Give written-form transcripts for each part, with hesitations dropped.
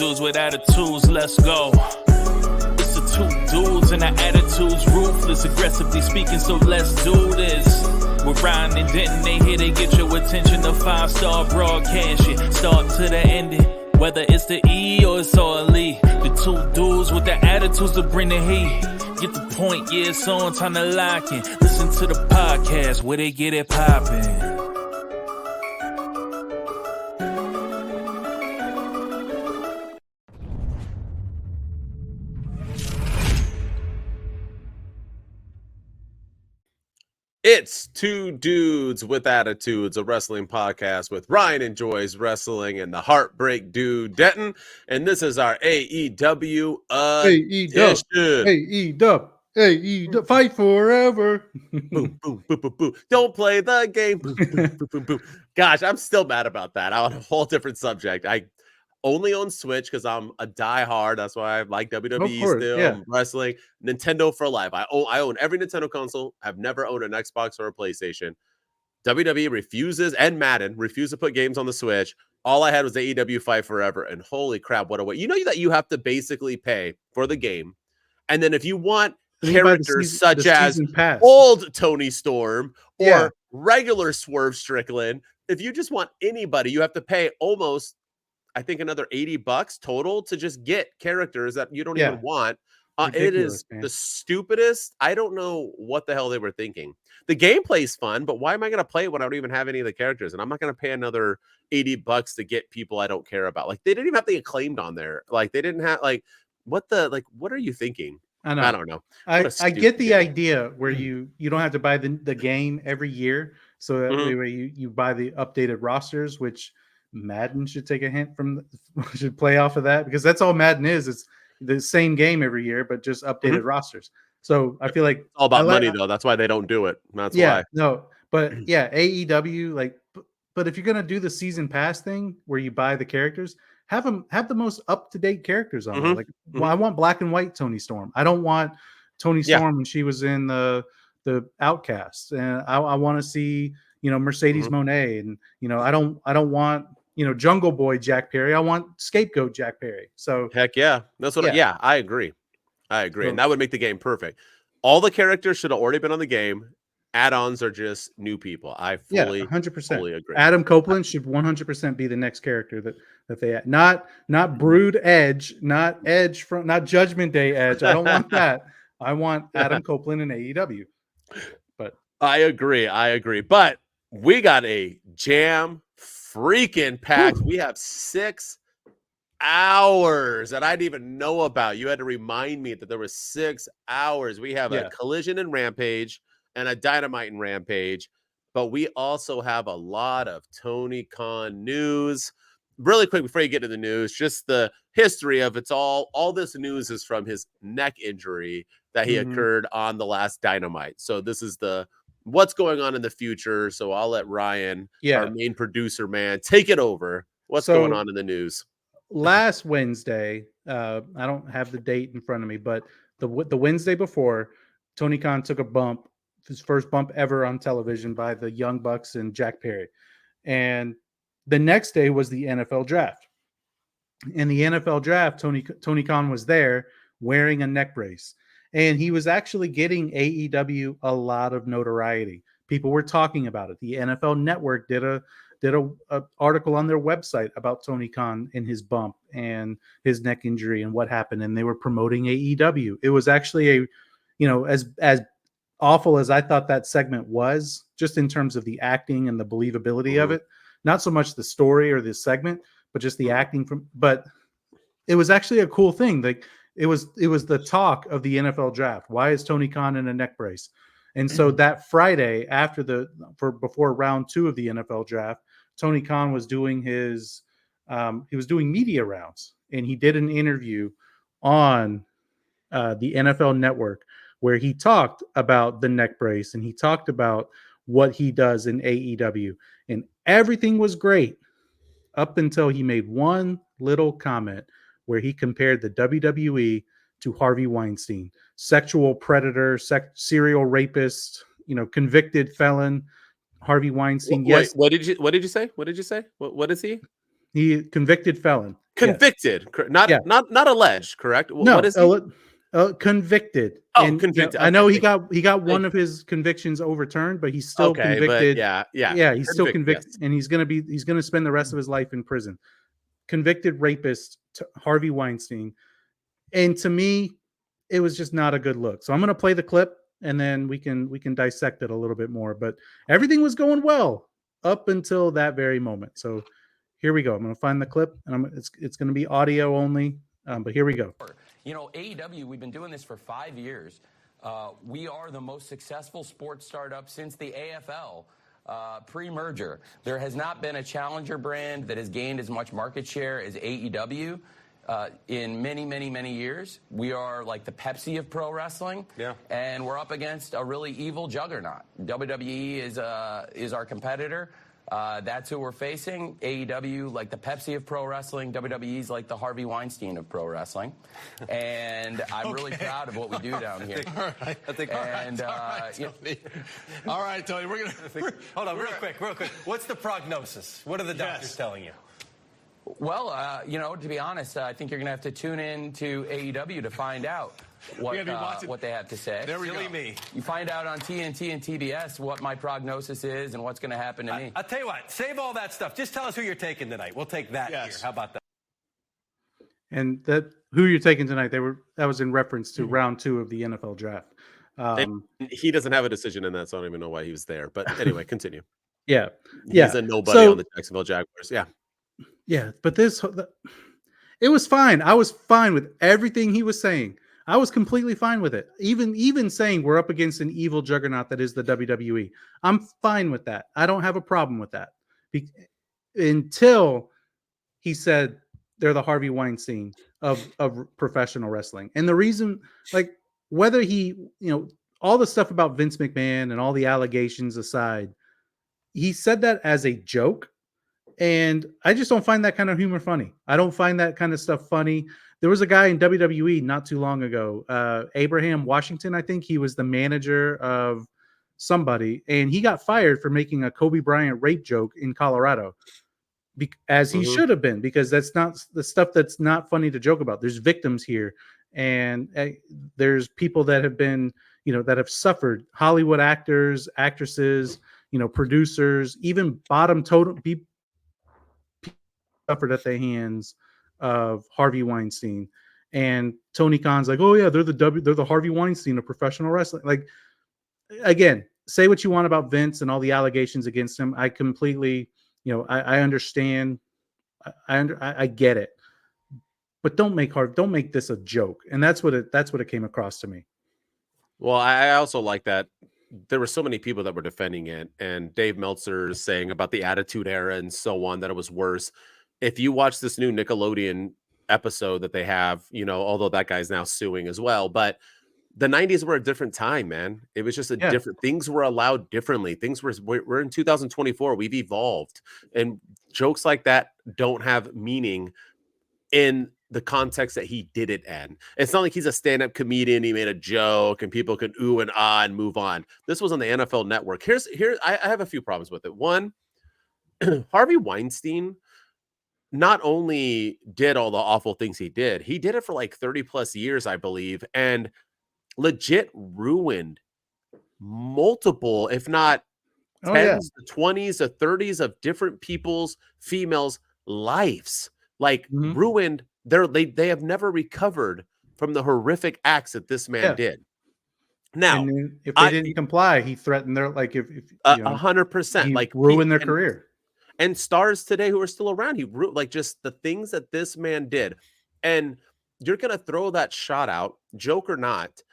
dudes with attitudes, let's go. It's the two dudes and our attitudes, ruthless, aggressively speaking, so let's do this. We're Ryan and Denton, they here to get your attention. The 5-star broadcast, shit, start to the ending. Whether it's the E or it's all E, the two dudes with the attitudes to bring the heat. Get the point, yeah, it's on, time to lock in. Listen to the podcast where they get it poppin'. It's Two Dudes with Attitudes, a wrestling podcast with Ryan Enjoys Wrestling and the Heartbreak Dude Denton. And this is our AEW edition. AEW, fight forever. Boom, boom, boom, boom, boom. Don't play the game. Boom, boom, boom, boom, boom. Gosh, I'm still mad about that. On a whole different subject. I only own Switch because I'm a diehard. That's why I like WWE still. Yeah. Wrestling. Nintendo for life. I own every Nintendo console. I've never owned an Xbox or a PlayStation. WWE refuses, and Madden refuse to put games on the Switch. All I had was AEW Fight Forever, and holy crap, what a way. You know that you have to basically pay for the game, and then if you want characters such as old Tony Storm or regular Swerve Strickland, if you just want anybody, you have to pay almost, I think, another $80 total to just get characters that you don't even want. It is the stupidest. I don't know what the hell they were thinking. The gameplay's fun, but why am I going to play it when I don't even have any of the characters? And I'm not going to pay another $80 to get people I don't care about. Like, they didn't even have the acclaimed on there. Like, they didn't have, like, what are you thinking? I don't know. I get the idea where you don't have to buy the game every year. So that way you buy the updated rosters, which Madden should take a hint from, should play off of that, because that's all Madden is. It's the same game every year, but just updated rosters. So I feel like it's all about money, though. That's why they don't do it. That's why. No, but AEW, like, but if you're gonna do the season pass thing where you buy the characters, have the most up to date characters on there. Like, well, I want black and white Tony Storm. I don't want Tony Storm when she was in the Outcasts, and I want to see Mercedes Moné, and I don't want Jungle Boy Jack Perry. I want Scapegoat Jack Perry. So heck yeah, that's what. I agree. And that would make the game perfect. All the characters should have already been on the game. Add-ons are just new people. I fully 100% agree. Adam Copeland should 100% be the next character that they add. Not Brood Edge, not Judgment Day Edge. I don't want that. I want Adam Copeland in AEW. But I agree. But we got a jam freaking packed. We have 6 hours that I didn't even know about. You had to remind me that there was 6 hours. We have a Collision and Rampage and a Dynamite and Rampage, but we also have a lot of Tony Khan news. Really quick before you get to the news, just the history of it's all this news is from his neck injury that he occurred on the last Dynamite. So this is what's going on in the future. So I'll let Ryan, our main producer man, take it over. What's going on in the news? Last Wednesday, I don't have the date in front of me, but the Wednesday before, Tony Khan took a bump, his first bump ever on television, by the Young Bucks and Jack Perry. And the next day was the NFL draft. In the NFL draft, Tony Khan was there wearing a neck brace. And he was actually getting AEW a lot of notoriety. People were talking about it. The NFL Network did a article on their website about Tony Khan and his bump and his neck injury and what happened. And they were promoting AEW. It was actually as awful as I thought that segment was, just in terms of the acting and the believability of it, not so much the story or the segment, but just the acting but it was actually a cool thing. Like, it was the talk of the NFL draft. Why is Tony Khan in a neck brace? And so that Friday before round 2 of the NFL draft, Tony Khan was doing doing media rounds, and he did an interview on the NFL Network where he talked about the neck brace and he talked about what he does in AEW, and everything was great up until he made one little comment where he compared the WWE to Harvey Weinstein, sexual predator, serial rapist, convicted felon, Harvey Weinstein. Wait, what did you say? What is he? He convicted felon. Convicted, not Yeah. not alleged, correct? No, What is he? Convicted. Oh, And convicted. I know Okay, he got one thank of his convinctions overturned, but he's still okay, but convicted. yeah, Yeah, he's still convicted, yes. and he's gonna spend the rest of his life in prison. Convicted rapist Harvey Weinstein, and to me, it was just not a good look. So I'm gonna play the clip, and then we can dissect it a little bit more. But everything was going well up until that very moment. So here we go. I'm gonna find the clip, and it's gonna be audio only. But here we go. You know, AEW, we've been doing this for 5 years. We are the most successful sports startup since the AFL pre-merger. There has not been a challenger brand that has gained as much market share as AEW in many, many, many years. We are like the Pepsi of pro wrestling. Yeah. And we're up against a really evil juggernaut. WWE is our competitor. That's who we're facing. AEW, like the Pepsi of pro wrestling. WWE's like the Harvey Weinstein of pro wrestling. And I'm really proud of what we do down here. All right. I think, all right, Tony. All right, Tony. Hold on, real quick. What's the prognosis? What are the doctors telling you? Well, you know, to be honest, I think you're going to have to tune in to AEW to find out what they have to say. There we Silly go. me. You find out on TNT and TBS what my prognosis is and what's going to happen to me. I'll tell you what, save all that stuff. Just tell us who you're taking tonight. We'll take that Yes. here. How about that? And that who you're taking tonight, that was in reference to round 2 of the NFL draft. He doesn't have a decision in that, so I don't even know why he was there. But anyway, continue. Yeah. He's a nobody on the Jacksonville Jaguars. Yeah. Yeah, but it was fine. I was fine with everything he was saying. I was completely fine with it. Even saying we're up against an evil juggernaut that is the WWE. I'm fine with that. I don't have a problem with that. Until he said they're the Harvey Weinstein of professional wrestling. And the reason, like, whether he, all the stuff about Vince McMahon and all the allegations aside, he said that as a joke. And I just don't find that kind of humor funny. I don't find that kind of stuff funny. There was a guy in WWE not too long ago, Abraham Washington, I think. He was the manager of somebody, and he got fired for making a Kobe Bryant rape joke in Colorado, as he should have been, because that's not the stuff that's not funny to joke about. There's victims here, and there's people that have been, that have suffered. Hollywood actors, actresses, producers, even bottom totem people suffered at the hands of Harvey Weinstein. And Tony Khan's like, oh yeah, they're the Harvey Weinstein of professional wrestling. Like, again, say what you want about Vince and all the allegations against him. I completely, I understand. I get it, but don't make this a joke. And that's what it came across to me. Well, I also like that there were so many people that were defending it, and Dave Meltzer saying about the Attitude Era and so on, that it was worse. If you watch this new Nickelodeon episode that they have, although that guy's now suing as well, but the 90s were a different time, man. It was just different, things were allowed differently. We're in 2024. We've evolved, and jokes like that don't have meaning in the context that he did it in. It's not like he's a stand-up comedian. He made a joke and people can ooh and ah and move on. This was on the NFL Network. I have a few problems with it. One, Harvey Weinstein not only did all the awful things he did it for like 30 plus years, I believe, and legit ruined multiple, if not 10s, to 20s, to 30s of different people's, females' lives. Like, ruined they have never recovered from the horrific acts that this man did. Now, if they didn't comply, he threatened their, like, if 100%, like, ruin their career. And stars today who are still around, like, just the things that this man did. And you're gonna throw that shot out, joke or not,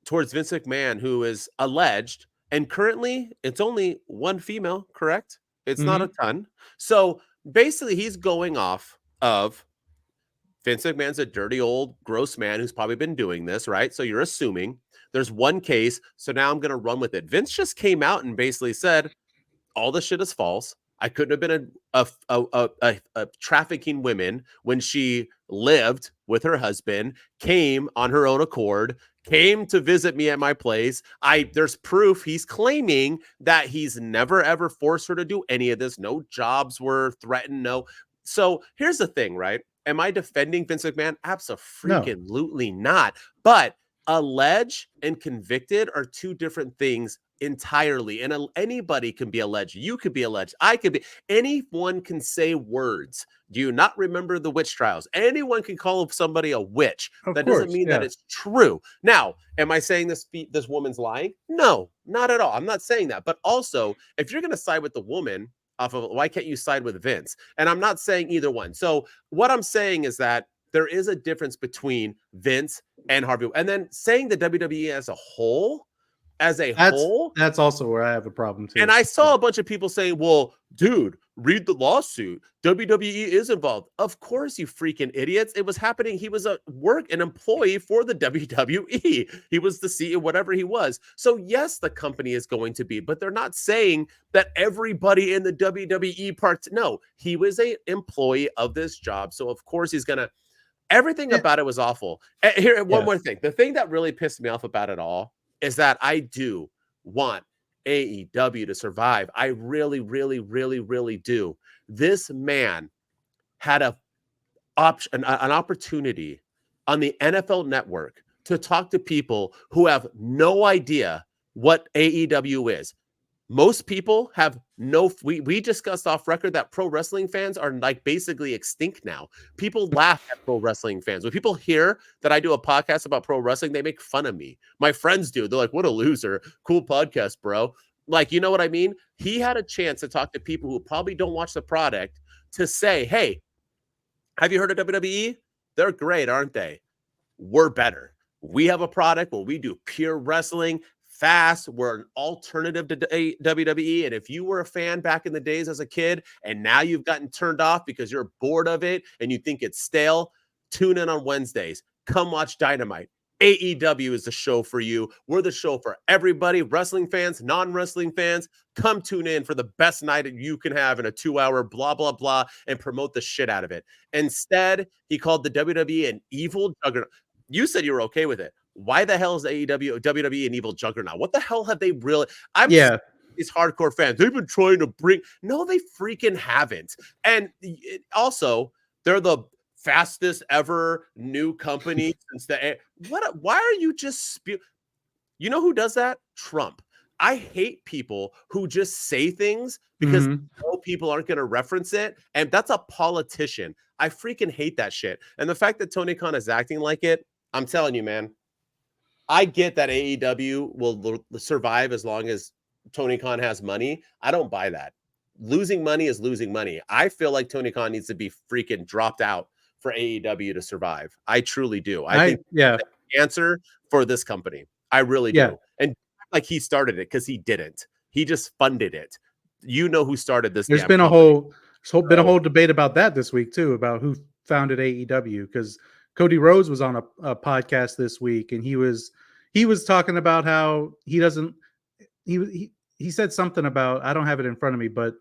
towards Vince McMahon, who is alleged, and currently it's only one female, correct? It's not a ton. So basically he's going off of Vince McMahon's a dirty old gross man who's probably been doing this, right? So you're assuming there's one case, so now I'm going to run with it. Vince just came out and basically said all this shit is false. I couldn't have been a trafficking women when she lived with her husband, came on her own accord, came to visit me at my place. There's proof. He's claiming that he's never ever forced her to do any of this. No jobs were threatened. No. So here's the thing, right? Am I defending Vince McMahon? No. Absolutely not. But alleged and convicted are two different things entirely. And anybody can be alleged. You could be alleged. I could be. Anyone can say words. Do you not remember the witch trials? Anyone can call somebody a witch. Of That course, doesn't mean yeah. that it's true. Now, am I saying this woman's lying? No, not at all. I'm not saying that. But also, if you're going to side with the woman, off of why can't you side with Vince? And I'm not saying either one. So what I'm saying is that there is a difference between Vince and Harvey. And then saying the WWE as a whole, That's also where I have a problem too. and I saw a bunch of people saying, well, dude, read the lawsuit. WWE is involved. Of course, you freaking idiots. It was happening. He was an employee for the WWE. He was the CEO, whatever he was. So yes, the company is going to be, but they're not saying that everybody in the WWE no, he was an employee of this job. So of course he's going to, everything about it was awful. Here, one more thing. The thing that really pissed me off about it all is that I do want AEW to survive. I really, really, really, really do. This man had an opportunity on the NFL Network to talk to people who have no idea what AEW is. Most people have we discussed off record that pro wrestling fans are like basically extinct now. People laugh at pro wrestling fans. When people hear that I do a podcast about pro wrestling, they make fun of me. My friends do. They're like, what a loser. Cool podcast, bro. Like, you know what I mean? He had a chance to talk to people who probably don't watch the product to say, hey, have you heard of WWE? They're great, aren't they? We're better. We have a product where we do pure wrestling. Fast, we're an alternative to WWE. And if you were a fan back in the days as a kid and now you've gotten turned off because you're bored of it and you think it's stale, tune in on Wednesdays. Come watch Dynamite. AEW is the show for you. We're the show for everybody, wrestling fans, non-wrestling fans. Come tune in for the best night you can have in a 2-hour blah, blah, blah, and promote the shit out of it. Instead, he called the WWE an evil juggernaut. You said you were okay with it. Why the hell is WWE an evil juggernaut? What the hell have they really? These hardcore fans, they've been trying to bring. No, they freaking haven't. And also, they're the fastest ever new company since the. Why are you just You know who does that? Trump. I hate people who just say things because people aren't going to reference it. And that's a politician. I freaking hate that shit. And the fact that Tony Khan is acting like it, I'm telling you, man. I get that AEW will survive as long as Tony Khan has money. I don't buy that. Losing money is losing money. I feel like Tony Khan needs to be freaking dropped out for AEW to survive. I truly do. I think that's the answer for this company. I really do. And like he started it because he didn't. He just funded it. You know who started this? There's been a whole debate about that this week too, about who founded AEW, because Cody Rhodes was on a podcast this week, and he was talking about how he said something about, I don't have it in front of me, but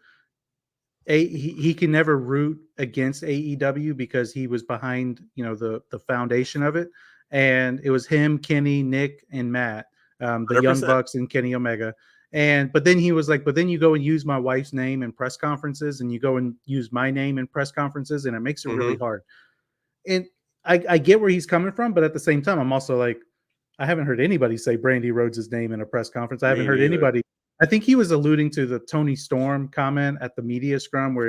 he can never root against AEW because he was behind, the foundation of it, and it was him, Kenny, Nick, and Matt, the 100%. Young Bucks and Kenny Omega. But then he was like, but then you go and use my wife's name in press conferences, and you go and use my name in press conferences, and it makes it really hard. And I get where he's coming from, but at the same time, I'm also like, I haven't heard anybody say Brandy Rhodes' name in a press conference. I haven't heard anybody. I think he was alluding to the Tony Storm comment at the media scrum where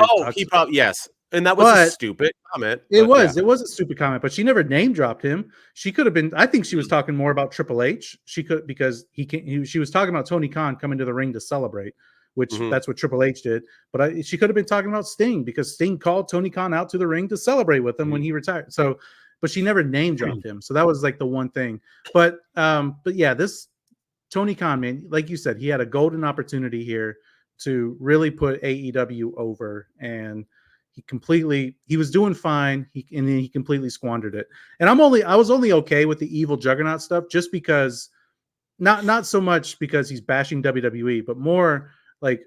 yes. And that was a stupid comment. It was a stupid comment, but she never name dropped him. She could have been, I think she was talking more about Triple H. She could, because she was talking about Tony Khan coming to the ring to celebrate, which that's what Triple H did. But she could have been talking about Sting, because Sting called Tony Khan out to the ring to celebrate with him when he retired. So, but she never name dropped him. So that was like the one thing. But yeah, this Tony Khan, man, like you said, he had a golden opportunity here to really put AEW over, and he was doing fine. And then he completely squandered it. And I was only okay with the evil juggernaut stuff, just because, not so much because he's bashing WWE, but more like,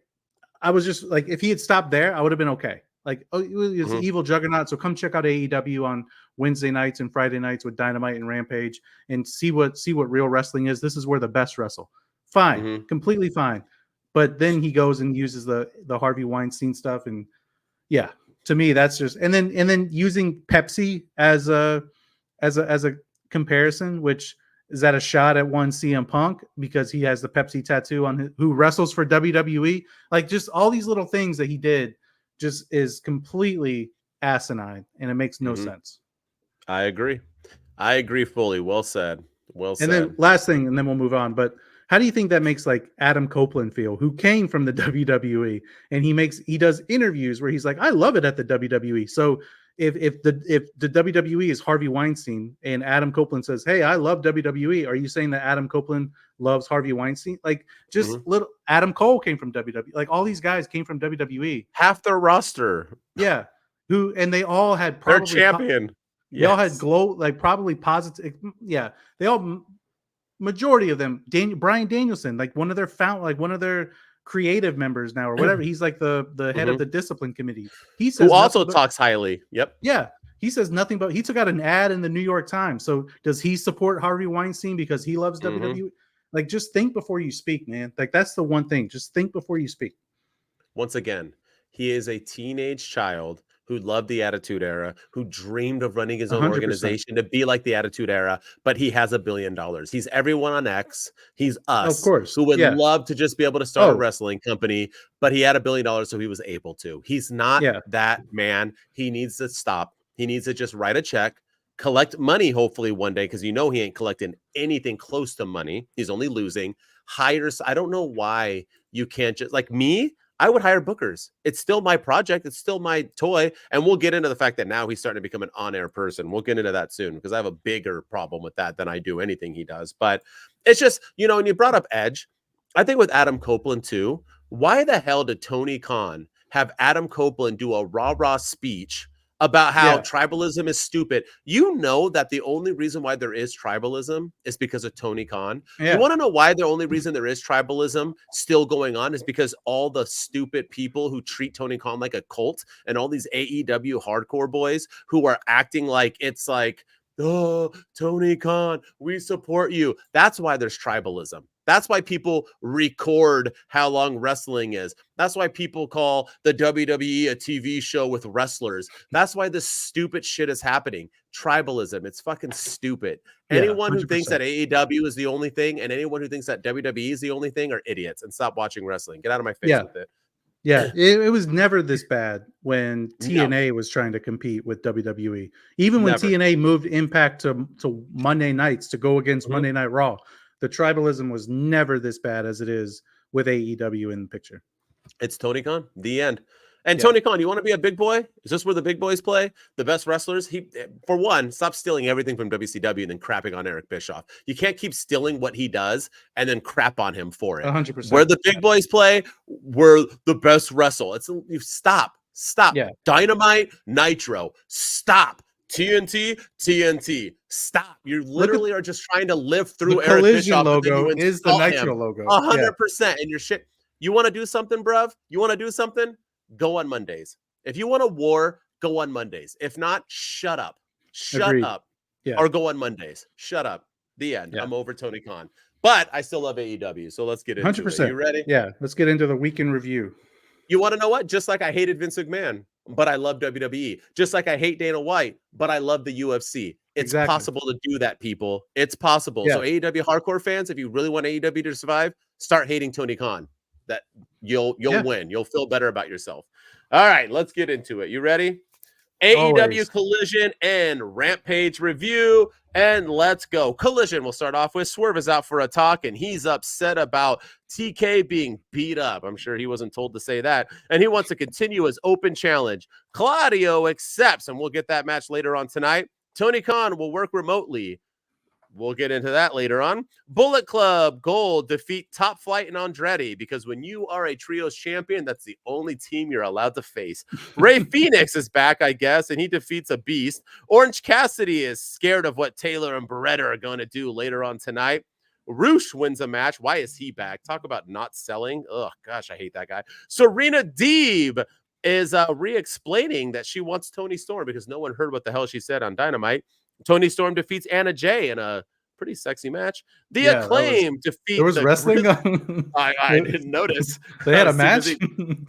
I was just like, if he had stopped there, I would have been okay. Like, oh, it was evil juggernaut. So come check out AEW on Wednesday nights and Friday nights with Dynamite and Rampage, and see what real wrestling is. This is where the best wrestle. Fine, completely fine. But then he goes and uses the Harvey Weinstein stuff, and To me, that's just and then using Pepsi as a comparison, which is that a shot at one CM Punk because he has the Pepsi tattoo on his, who wrestles for WWE. Like just all these little things that he did just is completely asinine and it makes no sense. I agree. I agree fully. Well said. Well said. And then last thing, and then we'll move on. But how do you think that makes like Adam Copeland feel, who came from the WWE, and he does interviews where he's like, I love it at the WWE. So if the WWE is Harvey Weinstein and Adam Copeland says, hey, I love WWE, are you saying that Adam Copeland loves Harvey Weinstein? Like just little Adam Cole came from WWE. Like all these guys came from WWE. Half their roster. Yeah. And they all had They're probably champion. They all had probably positive. Yeah. They all, majority of them, Bryan Danielson, like one of their creative members now or whatever. He's like the head of the discipline committee. He says who also talks highly. Yep. Yeah. He says nothing but he took out an ad in the New York Times. So does he support Harvey Weinstein because he loves WWE? Like just think before you speak, man. Like that's the one thing. Just think before you speak. Once again, he is a teenage child who loved the Attitude Era, who dreamed of running his own 100%. organization to be like the Attitude Era, but he has $1 billion. He's everyone on X. He's us, of course, who would love to just be able to start a wrestling company, but he had $1 billion, so he was able to. He's not that man. He needs to stop. He needs to just write a check, collect money, hopefully one day, because he ain't collecting anything close to money. He's only losing. Hires. I don't know why you can't just, like me, I would hire bookers. It's still my project. It's still my toy. And we'll get into the fact that now he's starting to become an on-air person. We'll get into that soon because I have a bigger problem with that than I do anything he does. But it's just, and you brought up Edge. I think with Adam Copeland too, why the hell did Tony Khan have Adam Copeland do a rah-rah speech about how tribalism is stupid? You know that the only reason why there is tribalism is because of Tony Khan. You want to know why the only reason there is tribalism still going on is because all the stupid people who treat Tony Khan like a cult and all these AEW hardcore boys who are acting like it's like, oh, Tony Khan, we support you. That's why there's tribalism. That's why people record how long wrestling is. That's why people call the WWE a TV show with wrestlers. That's why this stupid shit is happening. Tribalism. It's fucking stupid. Anyone 100%. Who thinks that AEW is the only thing and anyone who thinks that WWE is the only thing are idiots and stop watching wrestling. Get out of my face with it. Yeah, it was never this bad when TNA was trying to compete with WWE. Even when TNA moved Impact to Monday nights to go against Monday Night Raw, the tribalism was never this bad as it is with AEW in the picture. It's Tony Khan, the end. And Tony Khan, you want to be a big boy? Is this where the big boys play? The best wrestlers? He, for one, stop stealing everything from WCW and then crapping on Eric Bischoff. You can't keep stealing what he does and then crap on him for it. 100%. Where the big boys play, we're the best wrestle. You stop. Yeah. Dynamite, Nitro, stop. TNT, stop. You literally are just trying to live through the Eric Collision Bischoff. Logo is the Nitro logo. 100%. And your shit. You want to do something, bruv? You want to do something? Go on Mondays. If you want a war, go on Mondays. If not, shut up. Shut up. Yeah. Or go on Mondays. Shut up. The end. I'm over Tony Khan. But I still love AEW. So let's get into 100%. It. You ready? Yeah. Let's get into the weekend review. You want to know what? Just like I hated Vince McMahon, but I love WWE. Just like I hate Dana White, but I love the UFC. It's possible to do that, people. It's possible. So AEW hardcore fans, if you really want AEW to survive, start hating Tony Khan. That you'll win. You'll feel better about yourself. All right, let's get into it. You ready? AEW Collision and Rampage review, and let's go. Collision, we'll start off with Swerve is out for a talk, and he's upset about TK being beat up. I'm sure he wasn't told to say that, and he wants to continue his open challenge. Claudio accepts, and we'll get that match later on tonight. Tony Khan will work remotely. We'll get into that later on. Bullet Club Gold defeat Top Flight and Andretti, because when you are a trios champion, that's the only team you're allowed to face. Ray Phoenix is back, I guess, and he defeats a beast. Orange Cassidy is scared of what Taylor and Beretta are going to do later on tonight. Roosh wins a match. Why is he back? Talk about not selling. Oh, gosh, I hate that guy. Serena Deeb is re-explaining that she wants Toni Storm because no one heard what the hell she said on Dynamite. Toni Storm defeats Anna Jay in a pretty sexy match. The Yeah, Acclaim defeat there was the wrestling. I didn't notice. They I had a was too match. busy-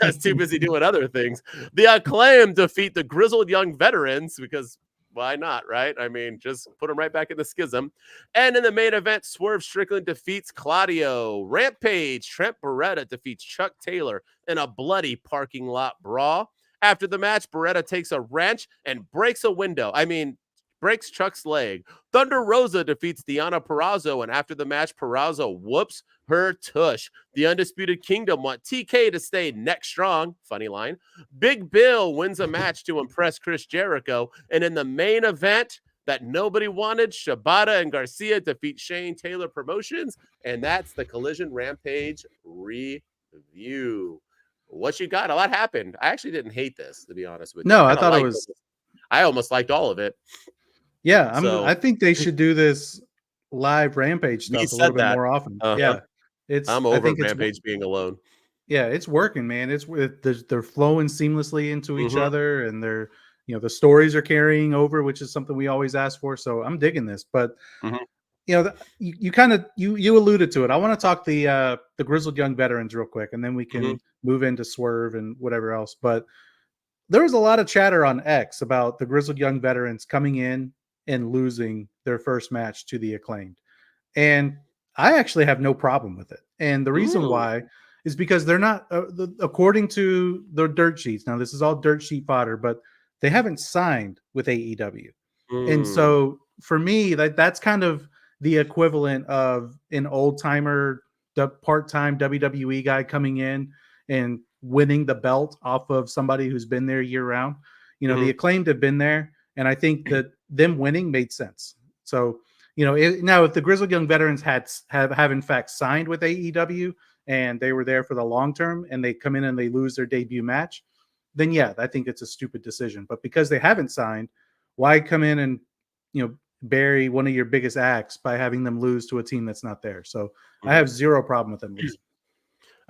I was too busy doing other things. The Acclaim defeat the grizzled young veterans because why not, right? I mean, just put them right back in the schism. And in the main event, Swerve Strickland defeats Claudio. Rampage, Trent Beretta defeats Chuck Taylor in a bloody parking lot brawl. After the match, Beretta takes a wrench and breaks a window. Breaks Chuck's leg. Thunder Rosa defeats Deonna Purrazzo, and after the match, Purrazzo whoops her tush. The Undisputed Kingdom want TK to stay neck strong. Funny line. Big Bill wins a match to impress Chris Jericho, and in the main event that nobody wanted, Shibata and Garcia defeat Shane Taylor Promotions, and that's the Collision Rampage review. What you got? A lot happened. I actually didn't hate this, to be honest with you. No, I thought it was. I almost liked all of it. Yeah, So- I think they should do this live Rampage stuff a little bit more often. Yeah, I'm over Rampage being alone. Yeah, it's working, man. They're flowing seamlessly into each other, and they're the stories are carrying over, which is something we always ask for. So I'm digging this, but you kind of you alluded to it. I want to talk the grizzled young veterans real quick, and then we can move into Swerve and whatever else. But there was a lot of chatter on X about the grizzled young veterans coming in and losing their first match to the Acclaimed. And I actually have no problem with it. And the reason why is because they're not, according to the dirt sheets, now this is all dirt sheet fodder, but they haven't signed with AEW. And so for me, that's kind of the equivalent of an old timer, the part-time WWE guy coming in and winning the belt off of somebody who's been there year round. The Acclaimed have been there. And I think that them winning made sense. So, now if the grizzled young veterans have in fact signed with AEW and they were there for the long term and they come in and they lose their debut match, then yeah, I think it's a stupid decision. But because they haven't signed, why come in and, bury one of your biggest acts by having them lose to a team that's not there? So I have zero problem with them losing.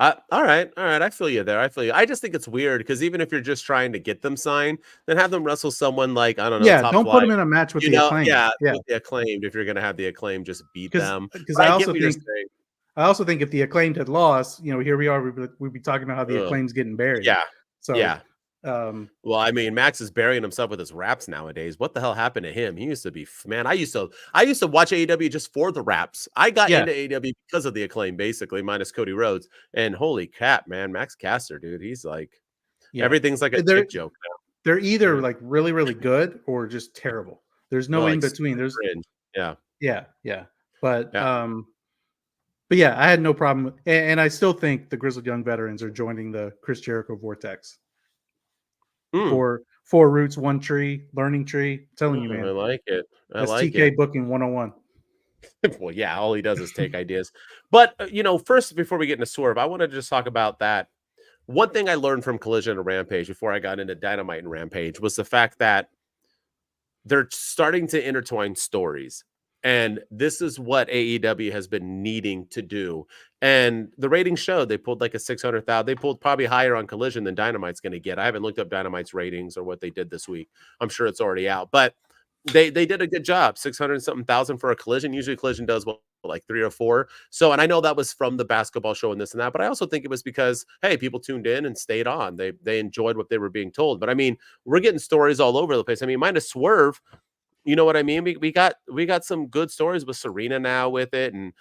All right. I feel you there. I just think it's weird because even if you're just trying to get them signed, then have them wrestle someone like, I don't know. Yeah, Top don't flight. put them in a match with the Acclaimed. With the Acclaimed. If you're going to have the Acclaimed, just beat them. Because I also think if the Acclaimed had lost, here we are, we'd be talking about how the Acclaimed's getting buried. Yeah. So yeah. Well, Max is burying himself with his raps nowadays. What the hell happened to him? He used to be, man. I used to watch AEW just for the raps. I got into AEW because of the Acclaim, basically, minus Cody Rhodes. And holy crap, man, Max Caster, dude, he's like everything's like a dick joke now. They're either like really, really good or just terrible. There's no in between. There's cringe. Yeah. But yeah, I had no problem, and I still think the grizzled young veterans are joining the Chris Jericho vortex. For 4 roots, 1 tree, learning tree. I'm telling you, man. I like it. That's TK booking 101. Well, yeah, all he does is take ideas. But, first, before we get into Swerve, I want to just talk about that. One thing I learned from Collision and Rampage before I got into Dynamite and Rampage was the fact that they're starting to intertwine stories. And this is what AEW has been needing to do. And the ratings showed they pulled like a 600,000. They pulled probably higher on Collision than Dynamite's going to get. I haven't looked up Dynamite's ratings or what they did this week. I'm sure it's already out. But they did a good job. 600-something thousand for a Collision. Usually Collision does like 3 or 4. So, and I know that was from the basketball show and this and that, but I also think it was because, hey, people tuned in and stayed on. They enjoyed what they were being told. But we're getting stories all over the place. Minus Swerve. You know what I mean? We got some good stories with Serena now with it, and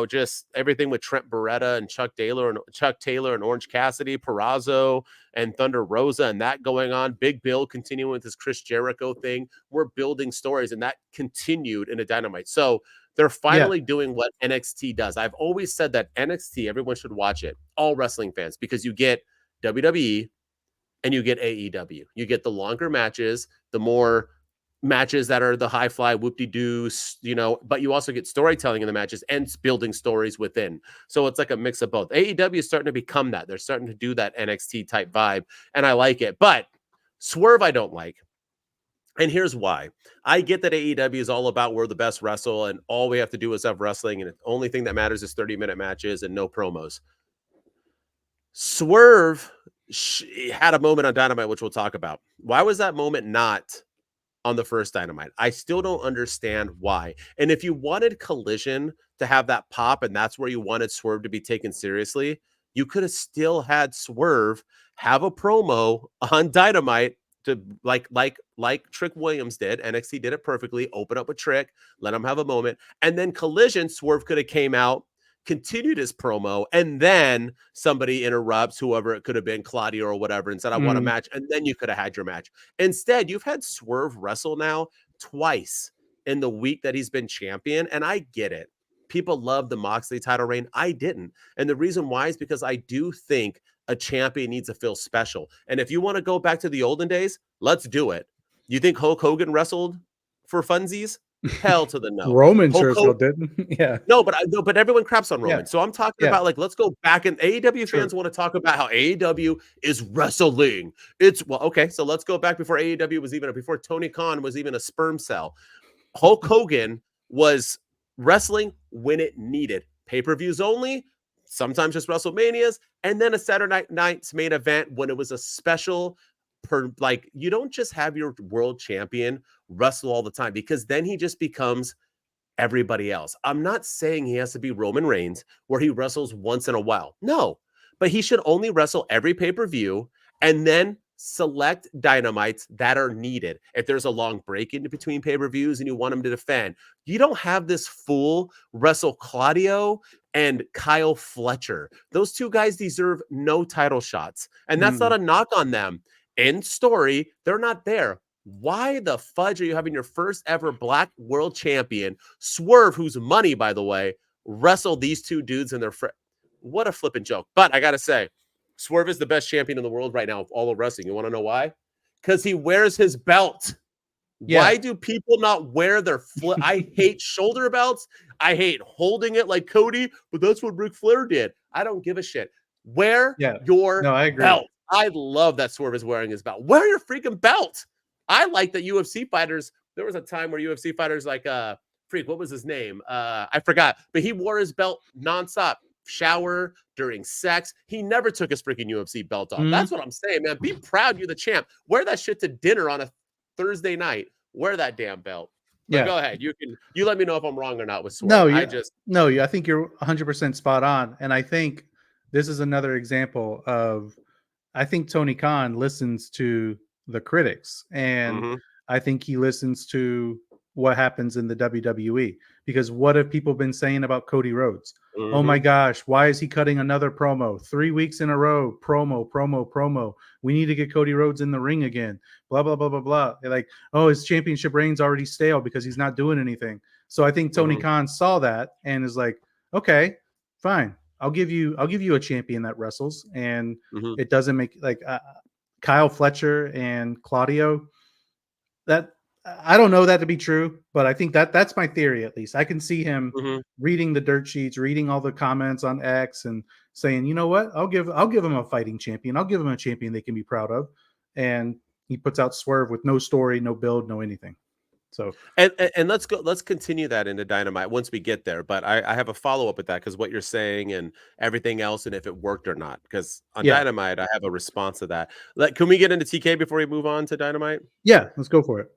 just everything with Trent Beretta and Chuck Taylor and Orange Cassidy, Purrazzo and Thunder Rosa, and that going on. Big Bill continuing with his Chris Jericho thing. We're building stories, and that continued in a Dynamite. So they're finally doing what NXT does. I've always said that NXT, everyone should watch it, all wrestling fans, because you get WWE and you get AEW. You get the longer matches, the more matches that are the high fly whoop-de-doo, but you also get storytelling in the matches and building stories within. So it's like a mix of both. AEW is starting to become that. They're starting to do that NXT type vibe, and I like it. But Swerve, I don't like. And here's why. I get that AEW is all about we're the best wrestle, and all we have to do is have wrestling, and the only thing that matters is 30-minute matches and no promos. Swerve had a moment on Dynamite, which we'll talk about. Why was that moment not on the first Dynamite. I still don't understand why. And if you wanted Collision to have that pop and that's where you wanted Swerve to be taken seriously, you could have still had Swerve have a promo on Dynamite to like Trick Williams did. NXT did it perfectly. Open up a Trick, let him have a moment, and then Collision, Swerve could have came out, continued his promo, and then somebody interrupts, whoever it could have been, Claudio or whatever, and said, I want a match, and then you could have had your match. Instead, you've had Swerve wrestle now twice in the week that he's been champion, and I get it. People love the Moxley title reign. I didn't. And the reason why is because I do think a champion needs to feel special. And if you want to go back to the olden days, let's do it. You think Hulk Hogan wrestled for funsies? Hell to the no. Roman sure still didn't. Yeah. No, but everyone craps on Roman. Yeah. So I'm talking about, like, let's go back, and AEW fans want to talk about how AEW is wrestling. Okay, so let's go back before AEW was before Tony Khan was even a sperm cell. Hulk Hogan was wrestling when it needed. Pay-per-views only, sometimes just WrestleManias, and then a Saturday night's main event when it was a special. You don't just have your world champion wrestle all the time, because then he just becomes everybody else. I'm not saying he has to be Roman Reigns where he wrestles once in a while. No, but he should only wrestle every pay-per-view and then select Dynamites that are needed. If there's a long break in between pay-per-views and you want him to defend, you don't have this fool wrestle Claudio and Kyle Fletcher. Those two guys deserve no title shots. And that's not a knock on them. End story, they're not there. Why the fudge are you having your first ever Black world champion, Swerve, who's money, by the way, wrestle these two dudes in their What a flipping joke. But I got to say, Swerve is the best champion in the world right now of all of wrestling. You want to know why? Because he wears his belt. Yeah. Why do people not wear their I hate shoulder belts. I hate holding it like Cody, but that's what Ric Flair did. I don't give a shit. Wear your belt. I love that Swerve is wearing his belt. Wear your freaking belt. I like that UFC fighters. There was a time where UFC fighters like what was his name? I forgot, but he wore his belt nonstop. Shower, during sex. He never took his freaking UFC belt off. That's what I'm saying, man. Be proud you're the champ. Wear that shit to dinner on a Thursday night. Wear that damn belt. But go ahead. You let me know if I'm wrong or not with Swerve. I think you're 100% spot on. And I think this is another example of, I think Tony Khan listens to the critics, and I think he listens to what happens in the WWE, because what have people been saying about Cody Rhodes? Oh my gosh, why is he cutting another promo? 3 weeks in a row, promo. We need to get Cody Rhodes in the ring again. Blah, blah, blah, blah, blah. They're like, oh, his championship reign's already stale because he's not doing anything. So I think Tony Khan saw that and is like, okay, fine. I'll give you a champion that wrestles, and it doesn't make Kyle Fletcher and Claudio. That I don't know that to be true, but I think that's my theory. At least I can see him reading the dirt sheets, reading all the comments on X, and saying, you know what, I'll give him a fighting champion. I'll give him a champion they can be proud of. And he puts out Swerve with no story, no build, no anything. So and let's continue that into Dynamite once we get there. But I have a follow-up with that, because what you're saying and everything else, and if it worked or not. Because on Dynamite, I have a response to that. Can we get into TK before we move on to Dynamite? Yeah, let's go for it.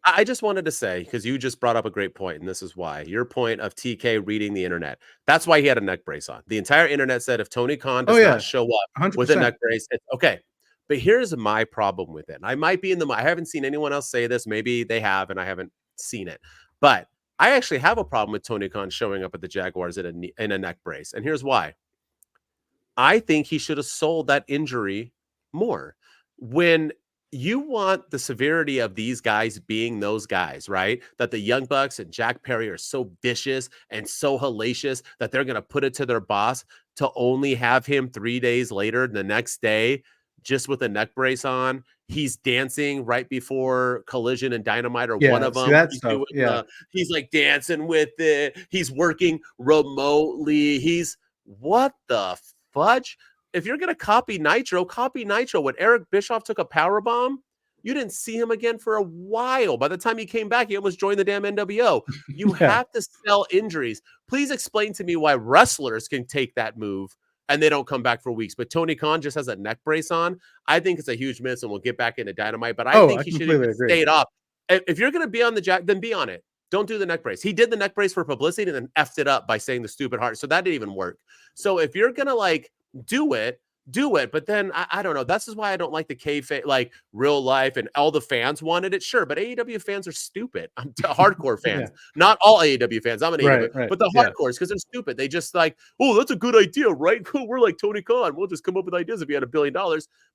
I just wanted to say, because you just brought up a great point, and this is why. Your point of TK reading the internet. That's why he had a neck brace on. The entire internet said if Tony Khan does not show up 100%. with a neck brace, it's okay. But here's my problem with it. I might be I haven't seen anyone else say this. Maybe they have, and I haven't seen it. But I actually have a problem with Tony Khan showing up at the Jaguars in a neck brace. And here's why. I think he should have sold that injury more. When you want the severity of these guys being those guys, right? That the Young Bucks and Jack Perry are so vicious and so hellacious that they're going to put it to their boss, to only have him 3 days later, the next day, just with a neck brace on. He's dancing right before Collision and Dynamite, or one of them. He's like dancing with it. He's working remotely. What the fudge? If you're going to copy Nitro. When Eric Bischoff took a power bomb, you didn't see him again for a while. By the time he came back, he almost joined the damn NWO. You have to sell injuries. Please explain to me why wrestlers can take that move and they don't come back for weeks, but Tony Khan just has a neck brace on. I think it's a huge miss, and we'll get back into Dynamite. But I think he should have stayed off if you're going to be on the jack, then be on it. Don't do the neck brace. He did the neck brace for publicity and then effed it up by saying the stupid heart. So that didn't even work. So if you're going to like do it. But then I don't know. This is why I don't like the kayfabe, like real life, and all the fans wanted it. Sure, but AEW fans are stupid. I'm hardcore fans, not all AEW fans. I'm an AEW, but the hardcores, because they're stupid. They just like, oh, that's a good idea, right? We're like Tony Khan. We'll just come up with ideas if he had $1 billion.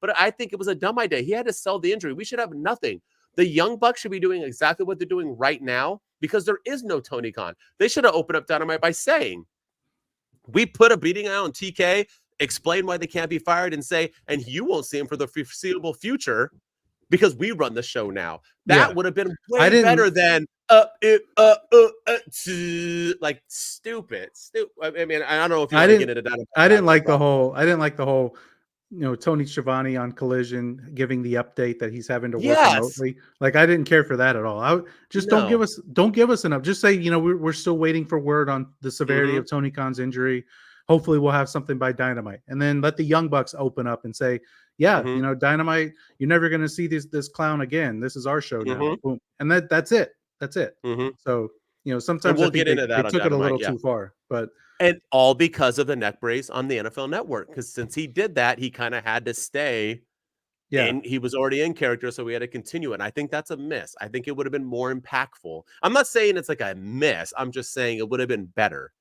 But I think it was a dumb idea. He had to sell the injury. We should have nothing. The Young Bucks should be doing exactly what they're doing right now because there is no Tony Khan. They should have opened up Dynamite by saying, we put a beating out on TK, explain why they can't be fired, and say, and you won't see him for the foreseeable future because we run the show now. That would have been way better than like stupid. I mean, I don't know if you want to get into that. I didn't like the whole, Tony Schiavone on Collision giving the update that he's having to work remotely. Like, I didn't care for that at all. Don't give us enough. Just say, we're still waiting for word on the severity of Tony Khan's injury. Hopefully we'll have something by Dynamite, and then let the Young Bucks open up and say, Dynamite, you're never going to see this clown again. This is our show now. Boom. And that's it. So, sometimes we'll get into that. They took it a little too far, and all because of the neck brace on the NFL Network. Because since he did that, he kind of had to stay. And he was already in character, so we had to continue it. And I think that's a miss. I think it would have been more impactful. I'm not saying it's like a miss. I'm just saying it would have been better.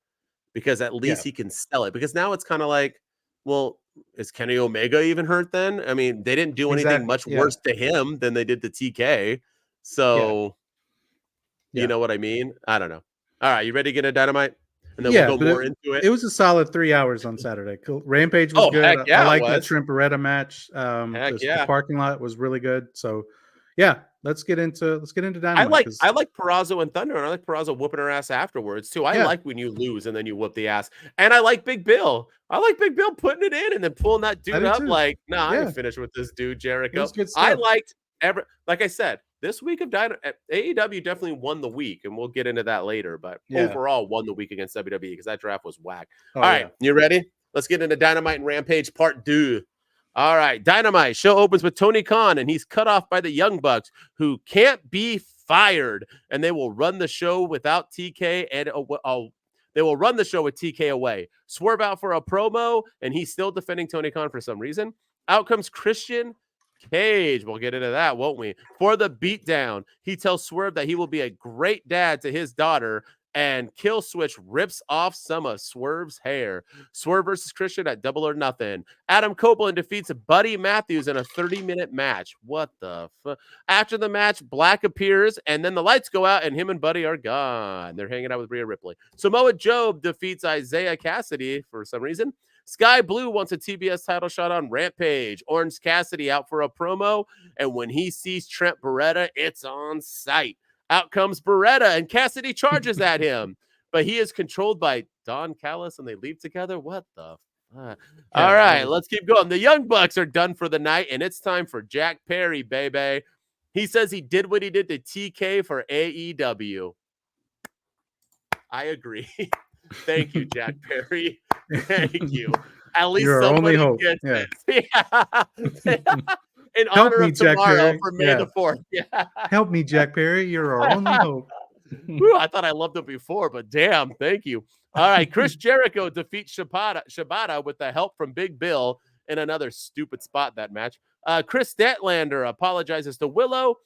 Because at least he can sell it. Because now it's kind of like, well, is Kenny Omega even hurt then? I mean, they didn't do anything much worse to him than they did to TK. So, you know what I mean? I don't know. All right, you ready to get a Dynamite? And then we'll go more into it. It was a solid 3 hours on Saturday. Rampage was good. I like that Shrimp Beretta match. The parking lot was really good. So, let's get into Dynamite. I like Purrazzo and Thunder, and I like Purrazzo whooping her ass afterwards too. I like when you lose and then you whoop the ass. And I like Big Bill. I like Big Bill putting it in and then pulling that dude up too. Like, I ain't finished with this dude, Jericho. I liked like I said, this week of AEW definitely won the week, and we'll get into that later. But overall, won the week against WWE because that draft was whack. All right, you ready? Let's get into Dynamite and Rampage Part 2. All right, Dynamite show opens with Tony Khan, and he's cut off by the Young Bucks, who can't be fired, and they will run the show without TK, and they will run the show with TK away. Swerve out for a promo, and he's still defending Tony Khan for some reason. Out comes Christian Cage. We'll get into that, won't we? For the beatdown, he tells Swerve that he will be a great dad to his daughter, and Kill Switch rips off some of Swerve's hair. Swerve versus Christian at Double or Nothing. Adam Copeland defeats Buddy Matthews in a 30-minute match. What the fuck? After the match, Black appears, and then the lights go out, and him and Buddy are gone. They're hanging out with Rhea Ripley. Samoa Joe defeats Isaiah Cassidy for some reason. Sky Blue wants a TBS title shot on Rampage. Orange Cassidy out for a promo, and when he sees Trent Beretta, it's on sight. Out comes Beretta, and Cassidy charges at him, but he is controlled by Don Callis, and they leave together. What the fuck? All right, let's keep going. The Young Bucks are done for the night, and it's time for Jack Perry, baby. He says he did what he did to TK for AEW. I agree. Thank you, Jack Perry. Thank you. At least you're somebody only hope. Gets it. In honor of tomorrow for May the 4th. Yeah. Help me, Jack Perry. You're our only hope. Whew, I thought I loved him before, but damn, thank you. All right, Chris Jericho defeats Shibata with the help from Big Bill in another stupid spot that match. Chris Statlander apologizes to Willow,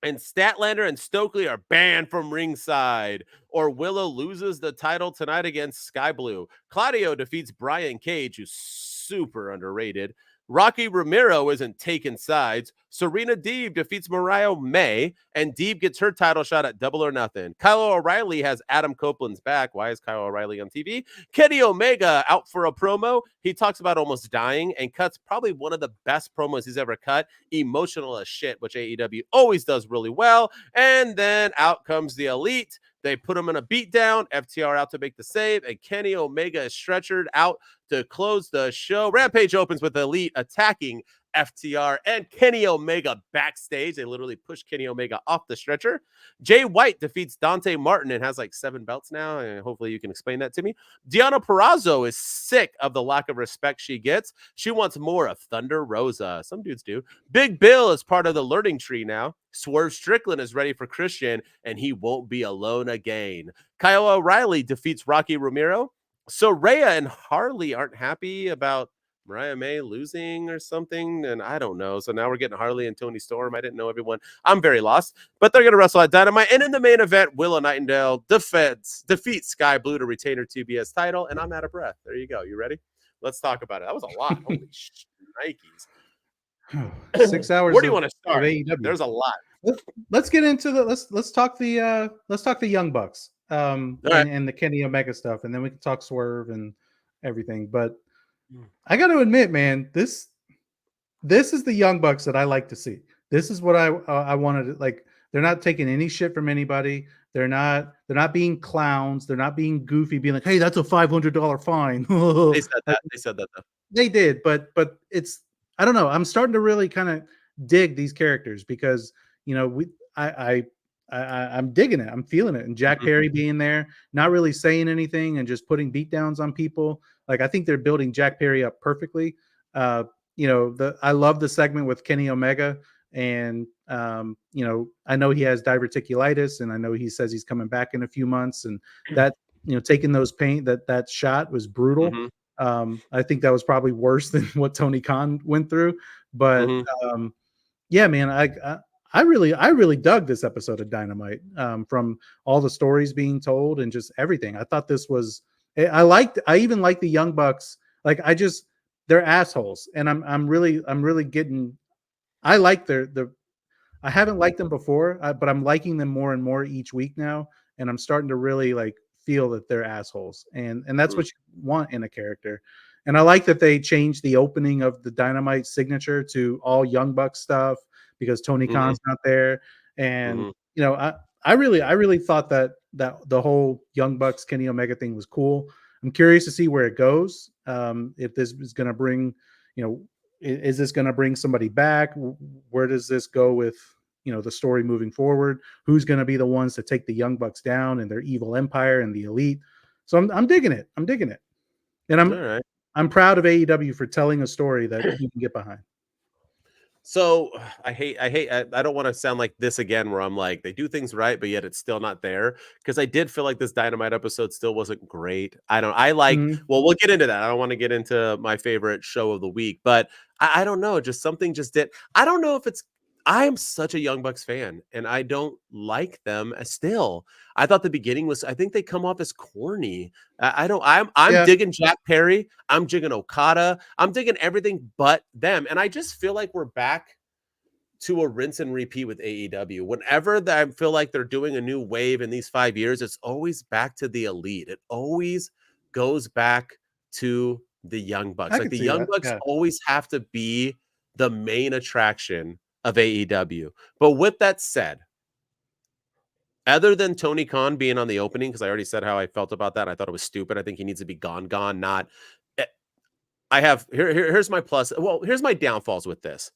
and Statlander and Stokely are banned from ringside, or Willow loses the title tonight against Sky Blue. Claudio defeats Brian Cage, who's super underrated. Rocky Romero isn't taking sides. Serena Deeb defeats Mariah May, and Deeb gets her title shot at Double or Nothing. Kyle O'Reilly has Adam Copeland's back. Why is Kyle O'Reilly on TV? Kenny Omega out for a promo. He talks about almost dying and cuts probably one of the best promos he's ever cut. Emotional as shit, which AEW always does really well. And then out comes the Elite. They put him in a beatdown. FTR out to make the save, and Kenny Omega is stretchered out to close the show. Rampage opens with Elite attacking FTR and Kenny Omega backstage. They literally push Kenny Omega off the stretcher. Jay White defeats Dante Martin and has like 7 belts now. And hopefully you can explain that to me. Deonna Purrazzo is sick of the lack of respect she gets. She wants more of Thunder Rosa. Some dudes do. Big Bill is part of the learning tree now. Swerve Strickland is ready for Christian, and he won't be alone again. Kyle O'Reilly defeats Rocky Romero. Soraya and Harley aren't happy about Mariah May losing or something, and I don't know. So now we're getting Harley and Tony Storm. I didn't know everyone. I'm very lost, but they're going to wrestle at Dynamite. And in the main event, Willow Nightingale defeats Sky Blue to retain her TBS title, and I'm out of breath. There you go. You ready? Let's talk about it. That was a lot. Holy Nikes. 6 hours. Where do you want to start? AEW. There's a lot. Let's get into the let's talk the Young Bucks right. and the Kenny Omega stuff, and then we can talk Swerve and everything. But I got to admit, man, this is the Young Bucks that I like to see. This is what I wanted to, like. They're not taking any shit from anybody. They're not being clowns. They're not being goofy, being like, "Hey, that's a $500 fine." They said that. They said that though. They did, but it's, I don't know. I'm starting to really kind of dig these characters because, you know, I'm digging it. I'm feeling it. And Jack Perry being there, not really saying anything and just putting beatdowns on people. Like, I think they're building Jack Perry up perfectly. You know, I love the segment with Kenny Omega, and you know, I know he has diverticulitis, and I know he says he's coming back in a few months, and that, you know, taking those pain, that shot was brutal. I think that was probably worse than what Tony Khan went through. But yeah, man, I really dug this episode of Dynamite, from all the stories being told and just everything. I thought this was, I even like the Young Bucks. Like, they're assholes, and I'm really getting, I like I haven't liked them before, but I'm liking them more and more each week now, and I'm starting to really like feel that they're assholes, and that's what you want in a character. And I like that they changed the opening of the Dynamite signature to all Young Bucks stuff because Tony Khan's not there. And you know, I really thought that the whole Young Bucks Kenny Omega thing was cool. I'm curious to see where it goes. If this is going to bring, you know, is this going to bring somebody back? Where does this go with, you know, the story moving forward? Who's going to be the ones to take the Young Bucks down and their evil empire and the Elite? So I'm digging it. I'm digging it. And I'm proud of AEW for telling a story that you can get behind. So I don't want to sound like this again, where I'm like, they do things right, but yet it's still not there. Because I did feel like this Dynamite episode still wasn't great. Well, we'll get into that. I don't want to get into my favorite show of the week, but I don't know. Just something just did. I don't know if I am such a Young Bucks fan, and I don't like them still. I thought the beginning was, I think they come off as corny. I'm digging Jack Perry. I'm digging Okada. I'm digging everything but them. And I just feel like we're back to a rinse and repeat with AEW. Whenever I feel like they're doing a new wave in these 5 years, it's always back to the Elite. It always goes back to the Young Bucks. Like, the Young Bucks always have to be the main attraction of AEW. But with that said, other than Tony Khan being on the opening, because I already said how I felt about that, I thought it was stupid. I think he needs to be gone, not. Here's my plus. Well, here's my downfalls with this.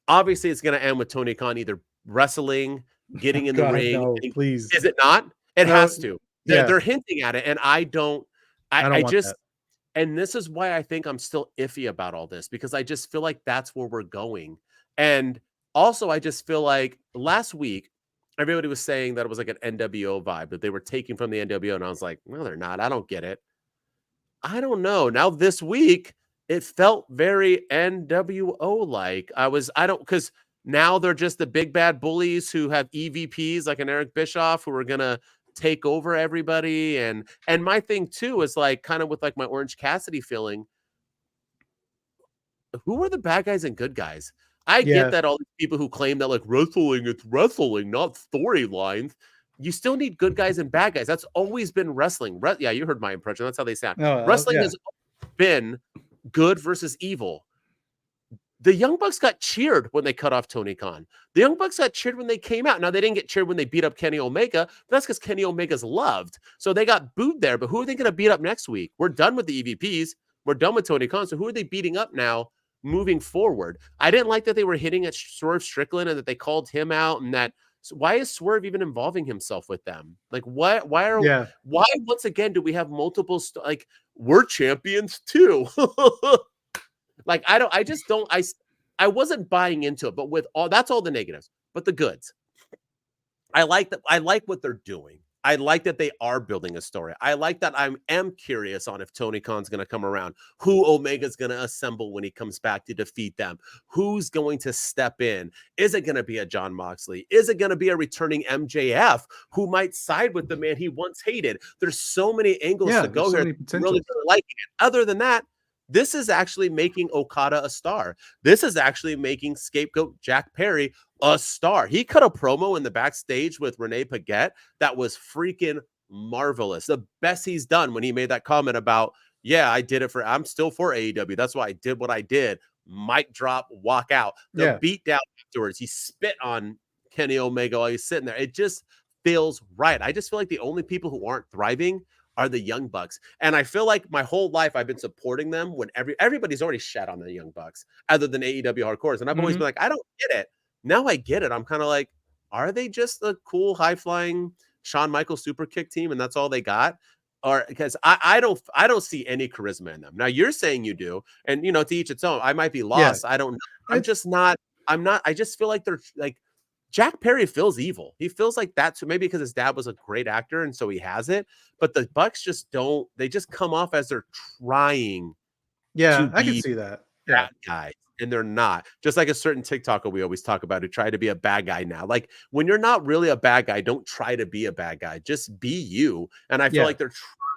Obviously, it's going to end with Tony Khan either wrestling, getting in the ring. No, please. Is it not? It has to. They're hinting at it, and I don't want that. And this is why I think I'm still iffy about all this, because I just feel like that's where we're going. And also, I just feel like last week, everybody was saying that it was like an NWO vibe, that they were taking from the NWO. And I was like, no, they're not. I don't get it. I don't know. Now, this week, it felt very NWO-like. Because now they're just the big bad bullies who have EVPs like an Eric Bischoff, who are going to take over everybody. And my thing too is like, kind of with like my Orange Cassidy feeling, who are the bad guys and good guys? I get that all these people who claim that like wrestling, it's wrestling, not storylines. You still need good guys and bad guys. That's always been wrestling. Yeah, you heard my impression. That's how they sound. Wrestling has been good versus evil. The Young Bucks got cheered when they cut off Tony Khan. The Young Bucks got cheered when they came out. Now, they didn't get cheered when they beat up Kenny Omega, but that's because Kenny Omega's loved. So they got booed there. But who are they going to beat up next week? We're done with the EVPs. We're done with Tony Khan. So who are they beating up now moving forward. I didn't like that they were hitting at Swerve Strickland and that they called him out, and that so why is Swerve even involving himself with them? Like what? Why once again do we have multiple like we're champions too? Like I wasn't buying into it, but with all that's all the negatives, but the goods. I like that. I like what they're doing. I like that they are building a story. I like that I am curious on if Tony Khan's going to come around, who Omega's going to assemble when he comes back to defeat them, who's going to step in. Is it going to be a John Moxley? Is it going to be a returning MJF who might side with the man he once hated? There's so many angles to go here. Really liking it. Other than that, this is actually making Okada a star. This is actually making scapegoat Jack Perry a star. He cut a promo in the backstage with Renee Paquette that was freaking marvelous. The best he's done when he made that comment about, yeah, I did it I'm still for AEW. That's why I did what I did. Mic drop, walk out. The beat down afterwards. He spit on Kenny Omega while he's sitting there. It just feels right. I just feel like the only people who aren't thriving are the Young Bucks. And I feel like my whole life I've been supporting them when everybody's already shat on the Young Bucks other than AEW hardcores. And I've always been like, I don't get it. Now I get it. I'm kind of like, are they just a cool, high-flying Shawn Michaels super kick team and that's all they got? Or because I don't see any charisma in them. Now you're saying you do, and to each its own. I might be lost. Yeah. I don't know. I just feel like they're like Jack Perry feels evil. He feels like that too. Maybe because his dad was a great actor and so he has it. But the Bucks just don't. They just come off as they're trying. Yeah, I can see that. Yeah, guys. And they're not. Just like a certain TikToker we always talk about who try to be a bad guy now. Like when you're not really a bad guy, don't try to be a bad guy. Just be you. And I feel like they're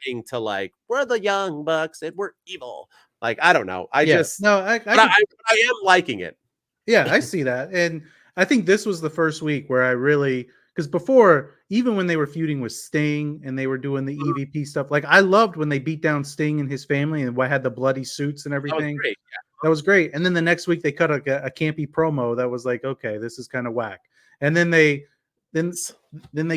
trying to like, we're the Young Bucks and we're evil. Like, I don't know. I am liking it. Yeah, I see that. And I think this was the first week where I really, because before, even when they were feuding with Sting and they were doing the EVP stuff, like I loved when they beat down Sting and his family and had the bloody suits and everything. That was great. Yeah. That was great. And then the next week they cut a campy promo that was like, okay, this is kind of whack. And then they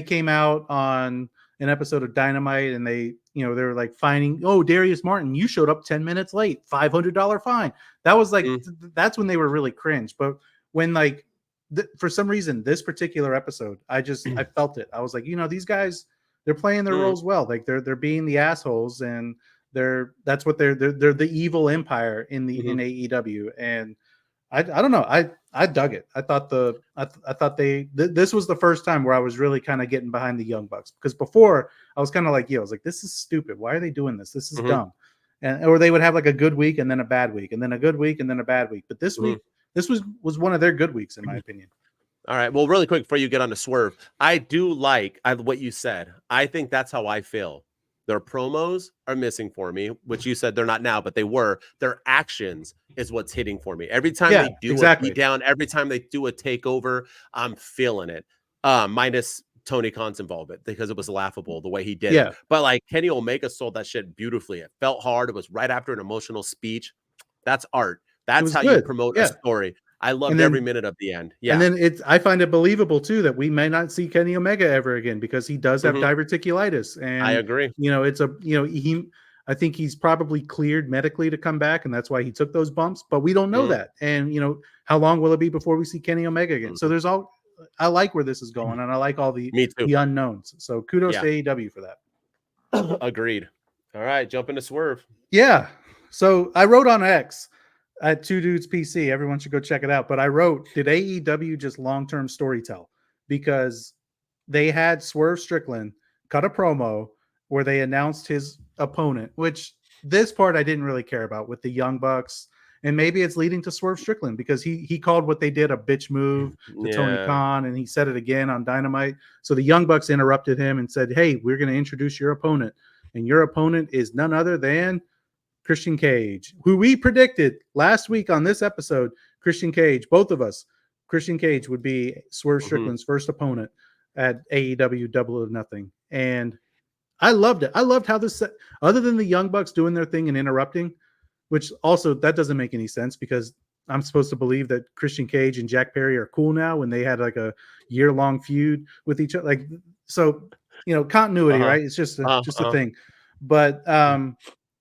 came out on an episode of Dynamite and they were like fining, oh, Darius Martin, you showed up 10 minutes late, $500 fine. That was like, that's when they were really cringe. But when like, for some reason, this particular episode, I felt it. I was like, these guys, they're playing their roles well. Like they're being the assholes and they're the evil empire in AEW. And I don't know. I dug it. I thought this was the first time where I was really kind of getting behind the Young Bucks, because before I was kind of like, I was like, this is stupid. Why are they doing this? This is dumb. Or they would have like a good week and then a bad week and then a good week and then a bad week. But this week, this was one of their good weeks, in my opinion. All right. Well, really quick before you get on to Swerve, I do like what you said. I think that's how I feel. Their promos are missing for me, which you said they're not now, but they were. Their actions is what's hitting for me. Every time they do a beat down, every time they do a takeover, I'm feeling it. Minus Tony Khan's involvement, because it was laughable the way he did it. But like Kenny Omega sold that shit beautifully. It felt hard. It was right after an emotional speech. That's art. That's how you promote a story. I loved every minute of the end. Yeah. And then I find it believable too that we may not see Kenny Omega ever again, because he does have diverticulitis. And I agree. I think he's probably cleared medically to come back, and that's why he took those bumps, but we don't know that. And how long will it be before we see Kenny Omega again? So I like where this is going, and I like all the unknowns. So kudos to AEW for that. Agreed. All right, jump into Swerve. Yeah. So I wrote on X at Two Dudes PC. Everyone should go check it out. But I wrote, did AEW just long-term storytell? Because they had Swerve Strickland cut a promo where they announced his opponent, which this part I didn't really care about, with the Young Bucks. And maybe it's leading to Swerve Strickland, because he called what they did a bitch move to Tony Khan, and he said it again on Dynamite. So the Young Bucks interrupted him and said, hey, we're going to introduce your opponent. And your opponent is none other than Christian Cage, who we predicted last week on this episode. Christian Cage, both of us, Christian Cage would be Swerve Strickland's first opponent at AEW Double or Nothing. And I loved it. I loved how this, other than the Young Bucks doing their thing and interrupting, which also that doesn't make any sense, because I'm supposed to believe that Christian Cage and Jack Perry are cool now when they had like a year-long feud with each other. Like, so, continuity, right? It's just a thing. But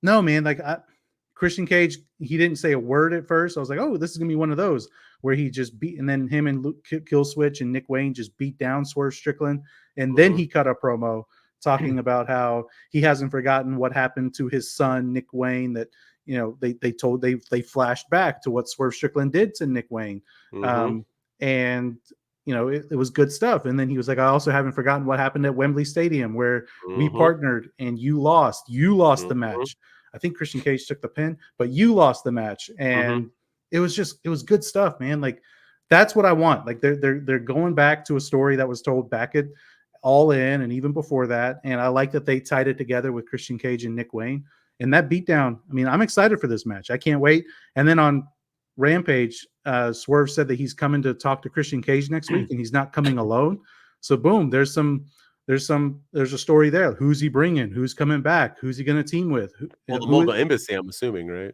no, man, like Christian Cage, he didn't say a word at first. I was like, oh, this is gonna be one of those where he just beat, and then him and Kill Switch and Nick Wayne just beat down Swerve Strickland, and then he cut a promo talking about how he hasn't forgotten what happened to his son Nick Wayne. That they flashed back to what Swerve Strickland did to Nick Wayne, and it was good stuff. And then he was like, I also haven't forgotten what happened at Wembley Stadium where we partnered and you lost the match. I think Christian Cage took the pin, but you lost the match. And it was good stuff, man. Like, that's what I want. Like, they're going back to a story that was told back at All In and even before that. And I like that they tied it together with Christian Cage and Nick Wayne. And that beatdown, I mean, I'm excited for this match. I can't wait. And then on Rampage, Swerve said that he's coming to talk to Christian Cage next week, and he's not coming alone. So boom, there's a story there. Who's he bringing? Who's coming back? Who's he going to team with? The Mogul Embassy, I'm assuming, right?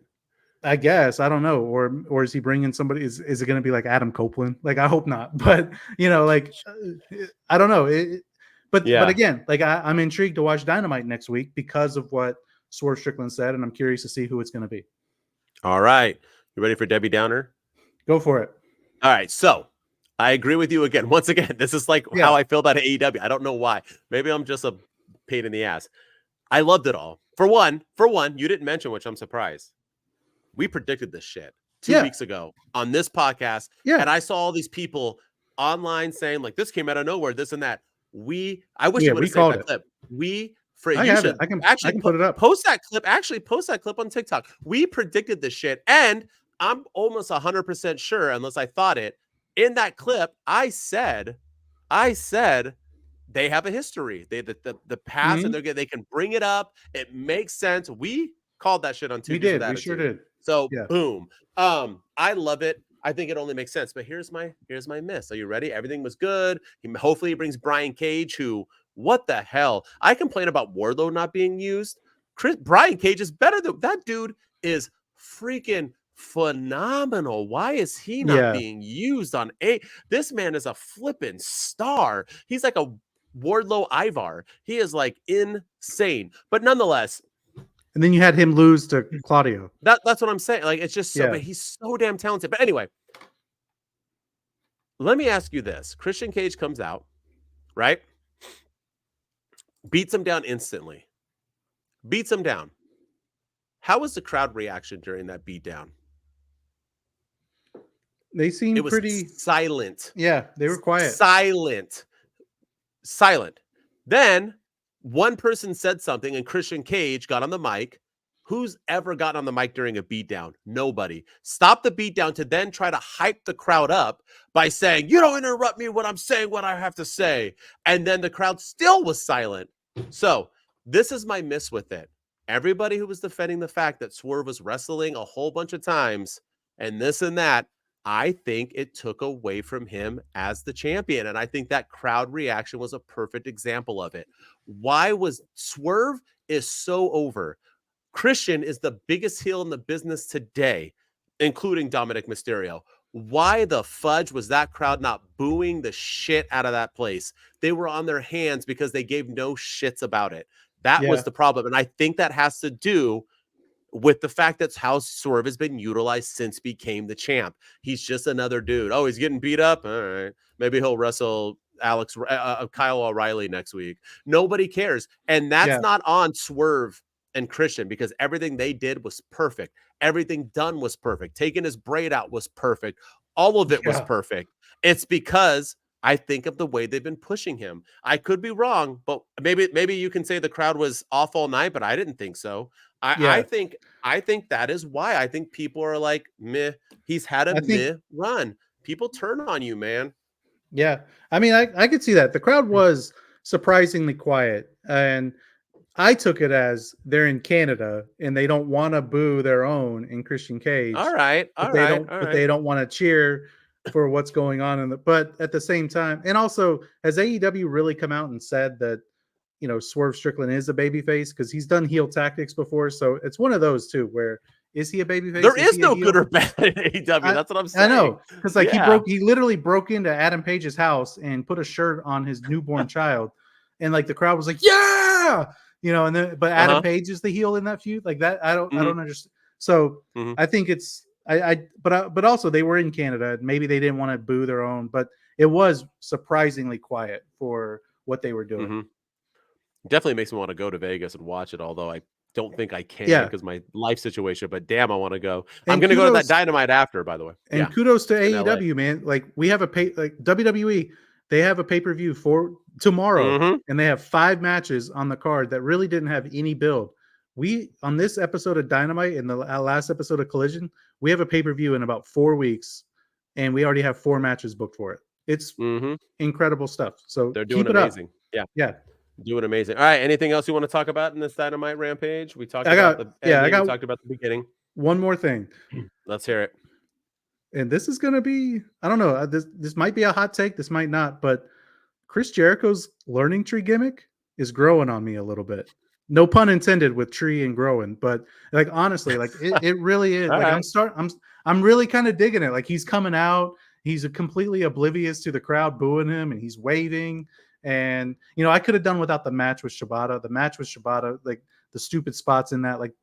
I guess, I don't know. Or is he bringing somebody? Is it going to be like Adam Copeland? Like, I hope not. But I don't know. But again, like I'm intrigued to watch Dynamite next week because of what Swerve Strickland said, and I'm curious to see who it's going to be. All right, you ready for Debbie Downer? Go for it. All right, so I agree with you again. Once again, this is like how I feel about AEW. I don't know why. Maybe I'm just a pain in the ass. I loved it all. For one, you didn't mention, which I'm surprised. We predicted this shit 2 weeks ago on this podcast. Yeah. And I saw all these people online saying, like, this came out of nowhere, this and that. I wish you would have saved that clip. I can put it up. Post that clip. Actually, post that clip on TikTok. We predicted this shit. And I'm almost 100% sure, unless I thought it, in that clip, I said they have a history. The past, and they can bring it up. It makes sense. We called that shit on Tuesday. We sure did. So boom. I love it. I think it only makes sense. But here's my miss. Are you ready? Everything was good. Hopefully he brings Brian Cage, who, what the hell? I complain about Wardlow not being used. Brian Cage is better than that dude. Is freaking phenomenal. Why is he not being used on this man is a flippin' star. He's like a Wardlow Ivar. He is like insane. But nonetheless, and then you had him lose to Claudio. That's what I'm saying. Like, it's just so, but he's so damn talented. But anyway, let me ask you this. Christian Cage comes out, right? Beats him down instantly. Beats him down. How was the crowd reaction during that beatdown? They seemed pretty silent. Yeah, they were quiet. Silent. Then one person said something, and Christian Cage got on the mic. Who's ever gotten on the mic during a beatdown? Nobody. Stop the beatdown to then try to hype the crowd up by saying, you don't interrupt me when I'm saying what I have to say. And then the crowd still was silent. So this is my miss with it. Everybody who was defending the fact that Swerve was wrestling a whole bunch of times and this and that, I think it took away from him as the champion. And I think that crowd reaction was a perfect example of it. Why was Swerve is so over? Christian is the biggest heel in the business today, including Dominic Mysterio. Why the fudge was that crowd not booing the shit out of that place? They were on their hands because they gave no shits about it. That was the problem. And I think that has to do with the fact that's how Swerve has been utilized since became the champ. He's just another dude. Oh, he's getting beat up? All right. Maybe he'll wrestle Kyle O'Reilly next week. Nobody cares. And that's not on Swerve and Christian, because everything they did was perfect. Everything done was perfect. Taking his braid out was perfect. All of it was perfect. It's because I think of the way they've been pushing him. I could be wrong, but maybe you can say the crowd was off all night, but I didn't think so. I think that is why. I think people are like, meh. He's had a meh run. People turn on you, man. Yeah. I mean, I could see that. The crowd was surprisingly quiet, and I took it as they're in Canada and they don't want to boo their own in Christian Cage. All right. But they don't want to cheer for what's going on but at the same time, and also, has AEW really come out and said that, Swerve Strickland is a babyface? Because he's done heel tactics before. So it's one of those two where, is he a babyface? There is no good or bad in AEW. That's what I'm saying. I know. Because he literally broke into Adam Page's house and put a shirt on his newborn child. And like the crowd was like, yeah, and then, but Adam Page is the heel in that feud. Like that. I don't understand. So Mhm. I think it's but also they were in Canada. Maybe they didn't want to boo their own, but it was surprisingly quiet for what they were doing. Mhm. Definitely makes me want to go to Vegas and watch it, although I don't think I can Yeah, because my life situation. But damn, I want to go. I'm and gonna go to that kudos Dynamite after, by the way. Yeah, to in LA. AEW, man. Like we have like WWE, they have a pay-per-view for tomorrow, Mhm. and they have 5 matches on the card that really didn't have any build. We on this episode of Dynamite and the last episode of Collision, we have a pay-per-view in about 4 weeks, and we already have 4 matches booked for it. It's Mhm. incredible stuff. So They're doing keep it up. amazing. Yeah, Yeah. doing amazing. All right. Anything else you want to talk about in this Dynamite Rampage? We talked about the I ending. We got talked about the beginning. one more thing. Let's hear it. And this is going to be, I don't know, this might be a hot take, this might not, but Chris Jericho's learning tree gimmick is growing on me a little bit. No pun intended with tree and growing, but like honestly, like it really is. All Like right. I'm really kind of digging it. Like he's coming out, he's completely oblivious to the crowd booing him, and he's waving. And I could have done without the match with Shibata. The match with Shibata, like the stupid spots in that, like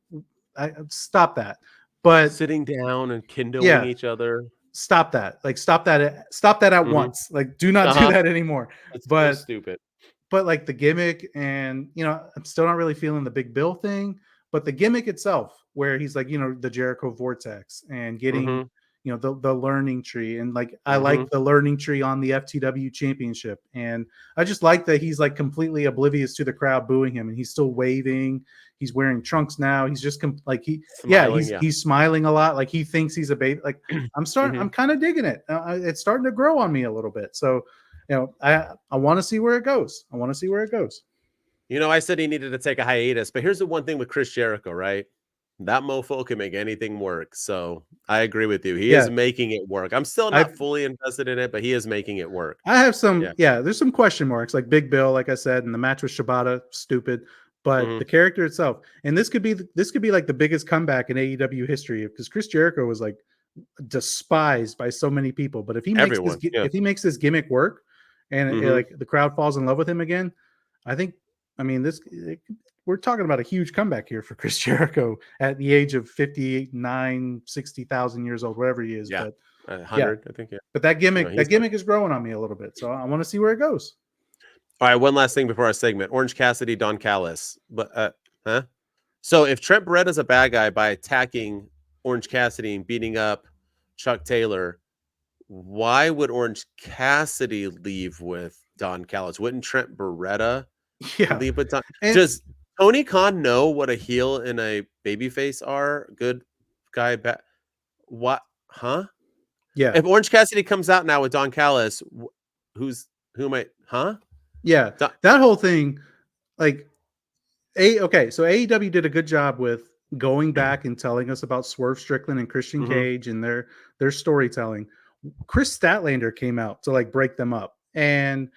I stop that. But Sitting down and kindling yeah, each other. stop that. Like stop that at Mhm. once. Like do not do Uh-huh. that anymore. It's so But stupid. like the gimmick, and I'm still not really feeling the Big Bill thing, but the gimmick itself, where he's like, the Jericho vortex and getting, Mhm. the learning tree, and like I Mhm. like the learning tree on the FTW championship, and I just like that he's like completely oblivious to the crowd booing him, and he's still waving. He's wearing trunks now. He's just like Smiling. Yeah. he's smiling a lot, like he thinks he's a baby. Like I'm Mhm. kind of digging it. It's starting to grow on me a little bit. So I want to see where it goes. I said he needed to take a hiatus, but here's the one thing with Chris Jericho, right? That mofo can make anything work. So I agree with you. He is Yeah, making it work. I'm still I not fully invested in it, but he is making it work. I have some, Yeah. there's some question marks, like Big Bill, like I said, and the match with Shibata, stupid, but Mhm. the character itself, and this could be like the biggest comeback in AEW history, because Chris Jericho was like despised by so many people, but if he makes Everyone. Yeah. this gimmick work, and Mhm. like the crowd falls in love with him again, I think, I mean, we're talking about a huge comeback here for Chris Jericho at the age of 59, 60,000 years old, whatever he is. Yeah. But 100, I think. Yeah. but that He's gimmick is growing on me a little bit, so I want to see where it goes. all right. One last thing before our segment. Orange Cassidy, Don Callis. But huh? So if Trent Beretta's a bad guy by attacking Orange Cassidy and beating up Chuck Taylor, why would Orange Cassidy leave with Don Callis? Wouldn't Trent Beretta Yeah, leave with Don? and Does Tony Khan know what a heel and a babyface are? Good guy, bad. What? Huh? yeah, If Orange Cassidy comes out now with Don Callis, who might? Huh? yeah, Don, that whole thing, like okay, so AEW did a good job with going back and telling us about Swerve Strickland and Christian mhm. Cage and their storytelling. Chris Statlander came out to like break them up, and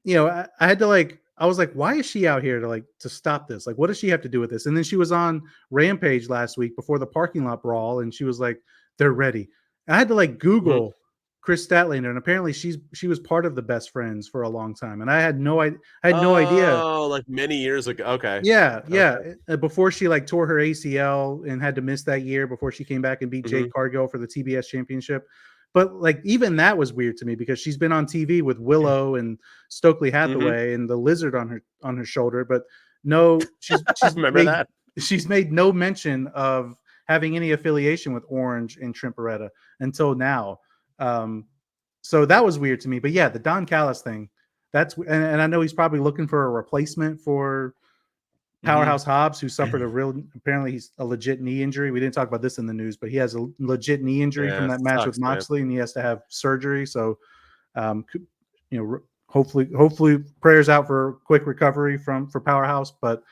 I had to I was like, why is she out here to stop this? Like, what does she have to do with this? And then she was on Rampage last week before the parking lot brawl, and she was like, they're ready. And I had to Mhm. Google Chris Statlander, and apparently she was part of the Best Friends for a long time, and I had no idea. Oh, like many years ago. Okay. Yeah, Okay. before she tore her ACL and had to miss that year before she came back and beat Jade Mhm. Cargill for the TBS championship. But even that was weird to me, because she's been on TV with Willow and Stokely Mhm. Hathaway and the lizard on her shoulder, but no, Remember that? she's made no mention of having any affiliation with Orange and Trent Beretta until now. So that was weird to me. But yeah, the Don Callis thing, and I know he's probably looking for a replacement for Mhm. Powerhouse Hobbs, who suffered apparently he's a legit knee injury. We didn't talk about this in the news, but he has a legit knee injury from Yeah, that match with sucks, man. Moxley, and he has to have surgery. So, hopefully prayers out for quick recovery for Powerhouse. But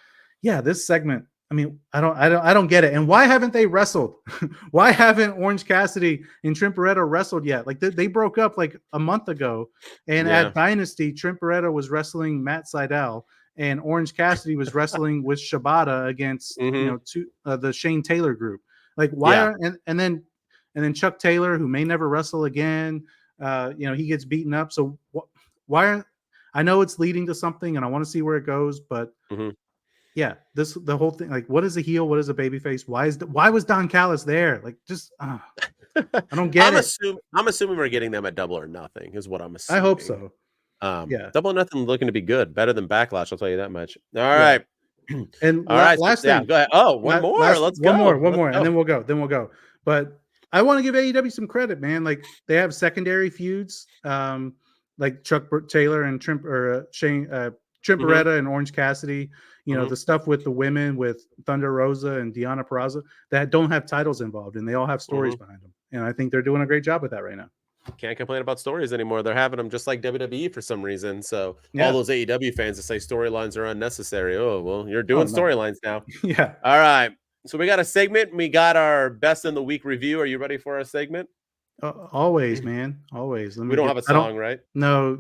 yeah, this segment, I mean, I don't get it. And why haven't they wrestled? Why haven't Orange Cassidy and Trent Beretta wrestled yet? Like they broke up like a month ago, and Yeah. at Dynasty, Trent Beretta was wrestling Matt Sydal, and Orange Cassidy was wrestling with Shibata against Mhm. the Shane Taylor group. Like why Yeah. are and then Chuck Taylor, who may never wrestle again, he gets beaten up. So why aren't, I know it's leading to something, and I want to see where it goes, but Mhm. Yeah, the whole thing. Like, what is a heel? What is a babyface? Why was Don Callis there? Like, just I don't get it. I'm assuming we're getting them at Double or Nothing, is what I'm I assuming. hope so. Yeah. Double or Nothing looking to be good, better than Backlash. I'll tell you that much. All Yeah. right. And All right. last yeah, thing. go ahead. Oh, one more. Let's go. One more, and then we'll go. But I want to give AEW some credit, man. Like, they have secondary feuds, like Chuck Taylor and Trent Beretta and Orange Cassidy. You know, the stuff with the women with Thunder Rosa and Deonna Purrazzo that don't have titles involved, and they all have stories behind them. And I think they're doing a great job with that right now. Can't complain about stories anymore. They're having them just like WWE for some reason. So Yeah. all those AEW fans that say storylines are unnecessary. Oh, well, you're doing storylines now. Yeah. All right. So we got a segment. We got our best in the week review. Are you ready for our segment? Always, man. Always. We don't have a song, right? No.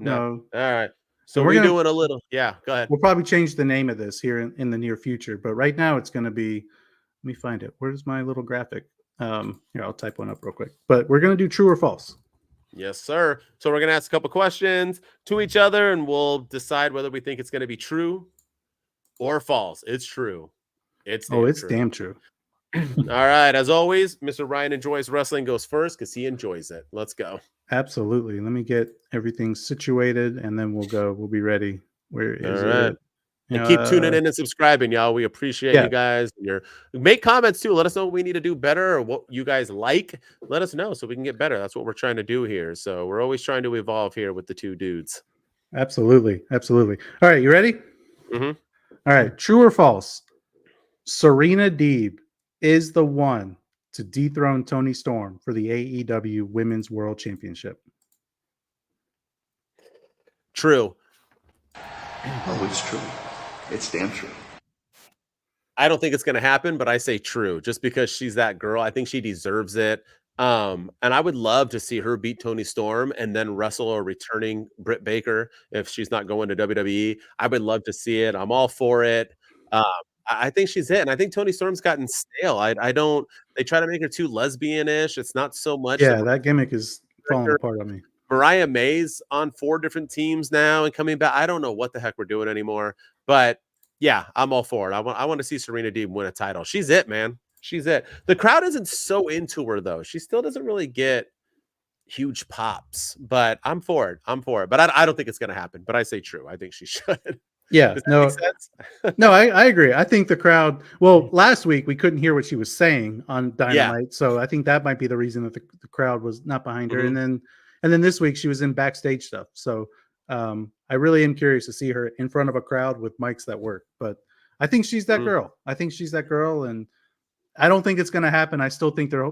All right. So we're doing a little. Yeah, go ahead. We'll probably change the name of this here in the near future, but right now it's going to be. Let me find it. Where's my little graphic? Here, I'll type one up real quick. But we're going to do true or false. Yes, sir. So we're going to ask a couple questions to each other, and we'll decide whether we think it's going to be true or false. It's true. It's damn true. All right. As always, Mr. Ryan Enjoys Wrestling goes first because he enjoys it. Let's go. Absolutely. Let me get everything situated, and then we'll go. We'll be ready. Where is it? And keep tuning in and subscribing, y'all. We appreciate you guys. Make comments too. Let us know what we need to do better or what you guys like. Let us know so we can get better. That's what we're trying to do here. So we're always trying to evolve here with the two dudes. Absolutely. All right, you ready? Mm-hmm. All right. True or false? Serena Deeb is the one to dethrone Toni Storm for the AEW Women's World Championship. True. Oh, it's true. It's damn true. I don't think it's going to happen, but I say true just because she's that girl. I think she deserves it. And I would love to see her beat Toni Storm and then wrestle a returning Britt Baker if she's not going to WWE. I would love to see it. I'm all for it. I think she's it. And I think Toni Storm's gotten stale. They try to make her too lesbian-ish. It's not so much. Yeah, that gimmick is falling apart on me. Mariah May's on 4 different teams now and coming back. I don't know what the heck we're doing anymore. But yeah, I'm all for it. I want to see Serena Deeb win a title. She's it, man. She's it. The crowd isn't so into her, though. She still doesn't really get huge pops. But I'm for it. But I don't think it's going to happen. But I say true. I think she should. Yeah, Does that make sense? No, I agree. I think the crowd. Well, last week we couldn't hear what she was saying on Dynamite, so I think that might be the reason that the crowd was not behind her. And then this week she was in backstage stuff. So I really am curious to see her in front of a crowd with mics that work. But I think she's that girl. And I don't think it's going to happen. I still think they're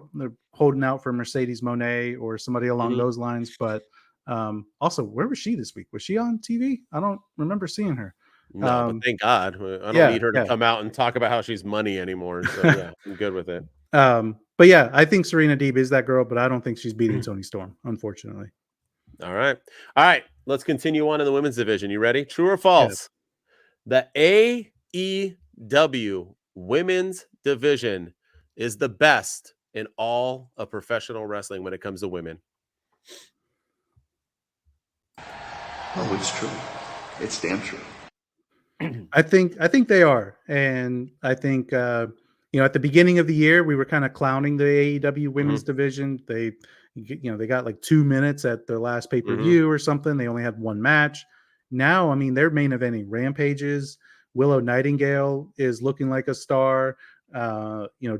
holding out for Mercedes Moné or somebody along those lines. But also, where was she this week? Was she on TV? I don't remember seeing her. No, but thank God. I don't need her to come out and talk about how she's money anymore. So yeah, I'm good with it. But yeah, I think Serena Deeb is that girl, but I don't think she's beating Toni Storm, unfortunately. All right. Let's continue on in the women's division. You ready? True or false? Yes. The AEW women's division is the best in all of professional wrestling when it comes to women. Oh, it's true. It's damn true. I think they are, and I think at the beginning of the year we were kind of clowning the AEW women's division. They got like 2 minutes at their last pay-per-view or something. They only had one match. Now, I mean, they're main eventing Rampages. Willow Nightingale is looking like a star.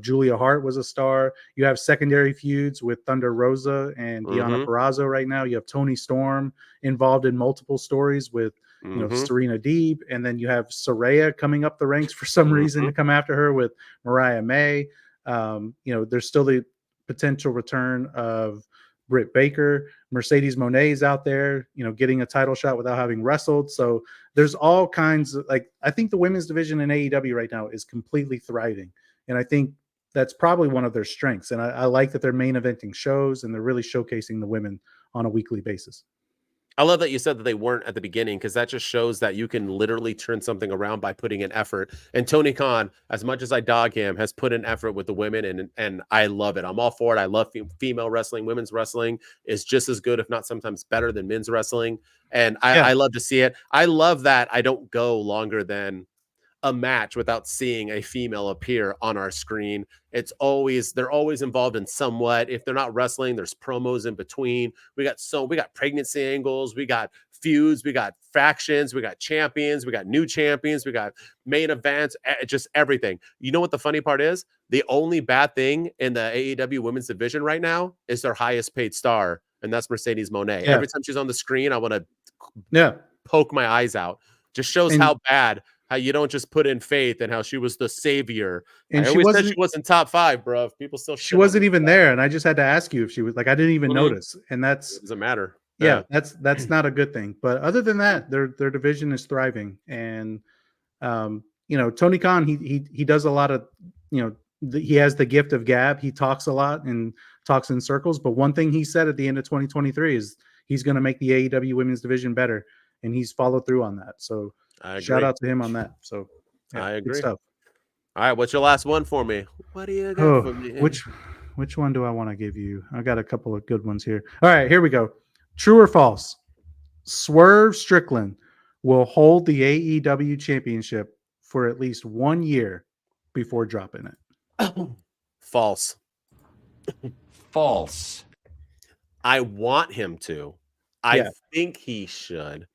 Julia Hart was a star. You have secondary feuds with Thunder Rosa and Deonna Purrazzo right now. You have Toni Storm involved in multiple stories with Serena Deeb, and then you have Saraya coming up the ranks for some reason to come after her with Mariah May. There's still the potential return of Britt Baker. Mercedes Moné is out there, getting a title shot without having wrestled. So there's all kinds of I think the women's division in AEW right now is completely thriving. And I think that's probably one of their strengths. And I like that they're main eventing shows and they're really showcasing the women on a weekly basis. I love that you said that they weren't at the beginning because that just shows that you can literally turn something around by putting in effort. And Tony Khan, as much as I dog him, has put in effort with the women, and I love it. I'm all for it. I love female wrestling. Women's wrestling is just as good, if not sometimes better than men's wrestling. And I love to see it. I love that I don't go longer than a match without seeing a female appear on our screen. They're always involved in somewhat. If they're not wrestling, there's promos in between. We got pregnancy angles, we got feuds, we got factions, we got champions, we got new champions, we got main events, just everything. You know what the funny part is? The only bad thing in the AEW women's division right now is their highest paid star, and that's Mercedes Moné. Yeah. Every time she's on the screen, I want to poke my eyes out. Just shows how bad, how you don't just put in faith, and how she was the savior. And I always said she wasn't top 5, bro. People still she wasn't even there, and I just had to ask you if she was. Like, I didn't even notice, and it doesn't matter. Yeah, that's not a good thing. But other than that, their division is thriving, and Tony Khan, he does a lot of, he has the gift of gab. He talks a lot and talks in circles. But one thing he said at the end of 2023 is he's going to make the AEW women's division better, and he's followed through on that. So shout out to him on that. So I agree. Good stuff. All right, what's your last one for me? What do you got for me? Which one do I want to give you? I got a couple of good ones here. All right, here we go. True or false? Swerve Strickland will hold the AEW championship for at least 1 year before dropping it. False. False. I want him to. I think he should.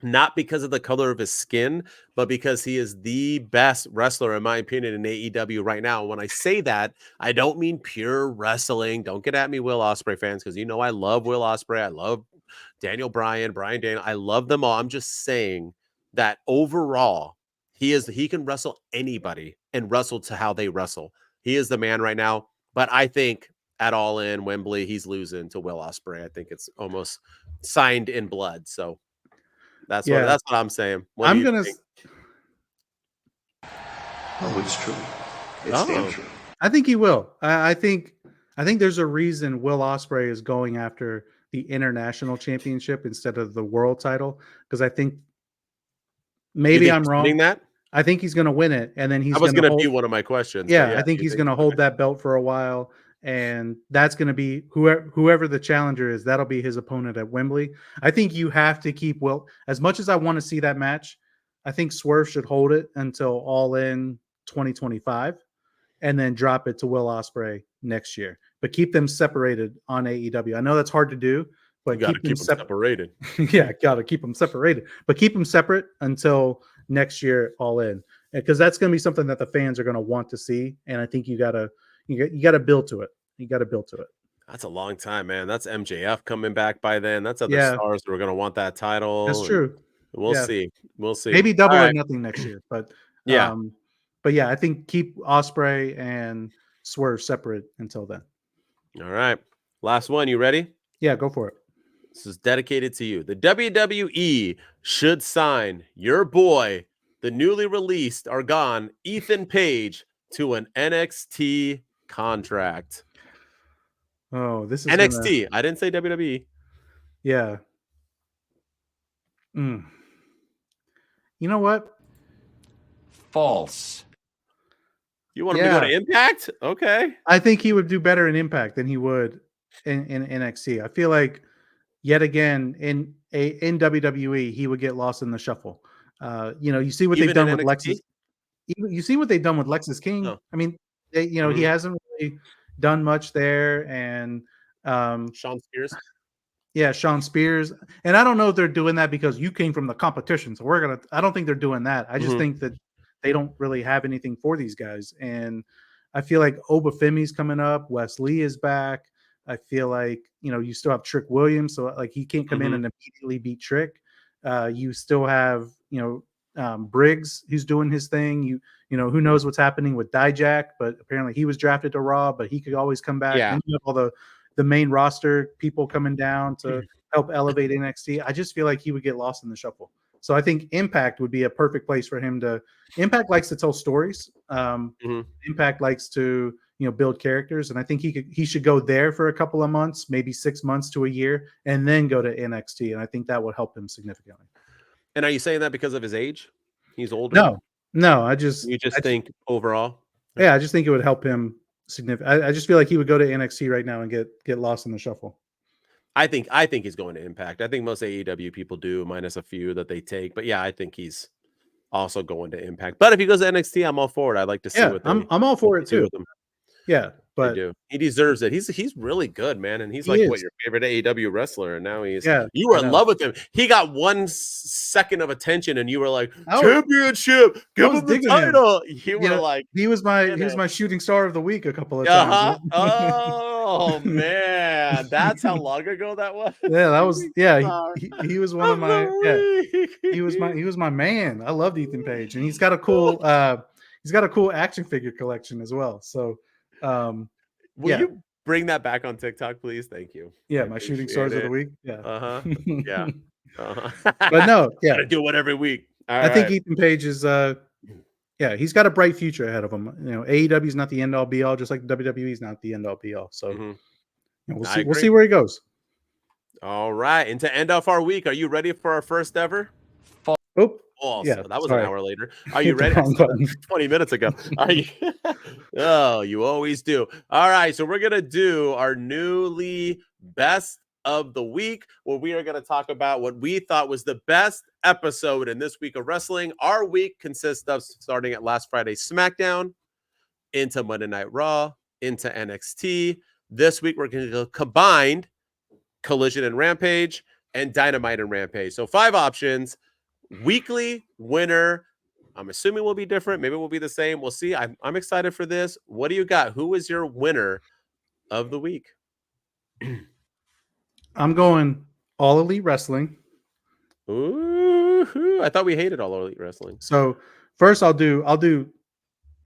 Not because of the color of his skin, but because he is the best wrestler, in my opinion, in AEW right now. When I say that, I don't mean pure wrestling. Don't get at me, Will Ospreay fans, because I love Will Ospreay. I love Daniel Bryan, Daniel. I love them all. I'm just saying that overall, he can wrestle anybody and wrestle to how they wrestle. He is the man right now. But I think at All In Wembley, he's losing to Will Ospreay. I think it's almost signed in blood. So that's what I'm saying. I'm gonna. Oh, it's true. It's damn true. I think he will. I think there's a reason Will Ospreay is going after the international championship instead of the world title, because I think maybe I'm wrong. That? I think he's going to win it, and then he's. That was going to be one of my questions. Yeah, I think he's going to hold that belt for a while, and that's going to be whoever the challenger is. That'll be his opponent at Wembley. I think you have to keep Will. As much as I want to see that match, I think Swerve should hold it until All In 2025, and then drop it to Will Ospreay next year. But keep them separated on AEW. I know that's hard to do, but you got to keep them separated. Yeah, got to keep them separated, but keep them separate until next year, All In, because that's going to be something that the fans are going to want to see. And I think you got to build to it. You got to build to it. That's a long time, man. That's MJF coming back by then. That's other stars who are going to want that title. That's true. We'll see. We'll see. Maybe double or nothing next year, but but I think keep Ospreay and Swerve separate until then. All right. Last one. You ready? Yeah, go for it. This is dedicated to you. The WWE should sign your boy, the newly released or gone Ethan Page, to an NXT contract. Oh, this is NXT. I didn't say WWE. Yeah. You know what? False. You want him to go to Impact? Okay. I think he would do better in Impact than he would in NXT. I feel like yet again in WWE he would get lost in the shuffle. You see what they've done with Lexus. You see what they've done with Lexus King. Oh. I mean, he hasn't really done much there, and Sean Spears. Yeah, Sean Spears. And I don't know if they're doing that because you came from the competition. So I don't think they're doing that. I just think that they don't really have anything for these guys. And I feel like Obafemi's coming up. Wes Lee is back. I feel like, you still have Trick Williams. So like he can't come in and immediately beat Trick. You still have, Briggs who's doing his thing. Who knows what's happening with Dijak, but apparently he was drafted to Raw, but he could always come back. Yeah. And you have all the main roster people coming down to help elevate NXT. I just feel like he would get lost in the shuffle. So I think Impact would be a perfect place for him to. Impact likes to tell stories. Impact likes to build characters, and I think he should go there for a couple of months, maybe 6 months to a year, and then go to NXT. And I think that would help him significantly. And are you saying that because of his age? He's older. No. I just think overall. Yeah, I just think it would help him significantly. I just feel like he would go to NXT right now and get lost in the shuffle. I think he's going to Impact. I think most AEW people do, minus a few that they take. But yeah, I think he's also going to Impact. But if he goes to NXT, I'm all for it. I'd like to see what I'm all for it do too. with him. Yeah, but do. He deserves it. He's really good, man. And he's he like is. what, your favorite AEW wrestler, and now he's you I were in know. love with him. He got 1 second of attention, and you were like, I was- championship, give him the digging him. title. You were like, he was my shooting star of the week a couple of uh-huh. times. Oh man, that's how long ago that was. Yeah, that was Star he was one of my he was my man. I loved Ethan Page, and he's got a cool action figure collection as well. So Will you bring that back on TikTok, please? Thank you. Yeah, my shooting stars of the week. Yeah. Uh-huh. Yeah. Uh-huh. But no, yeah. Gotta do it every week. I think Ethan Page is he's got a bright future ahead of him. You know, AEW is not the end all be all, just like WWE is not the end all be all. So we'll see where he goes. All right. And to end off our week, are you ready for our first ever? Yeah, that was an hour later. Are you ready? 20 minutes ago. Are you? Oh, you always do. All right. So we're going to do our newly best of the week, where we are going to talk about what we thought was the best episode in this week of wrestling. Our week consists of starting at last Friday's SmackDown, into Monday Night Raw, into NXT. This week, we're going to go combined Collision and Rampage, and Dynamite and Rampage. So 5 options. Weekly winner. I'm assuming will be different. Maybe we'll be the same. We'll see. I'm excited for this. What do you got? Who is your winner of the week? I'm going All Elite Wrestling. Ooh, I thought we hated All Elite Wrestling. So first I'll do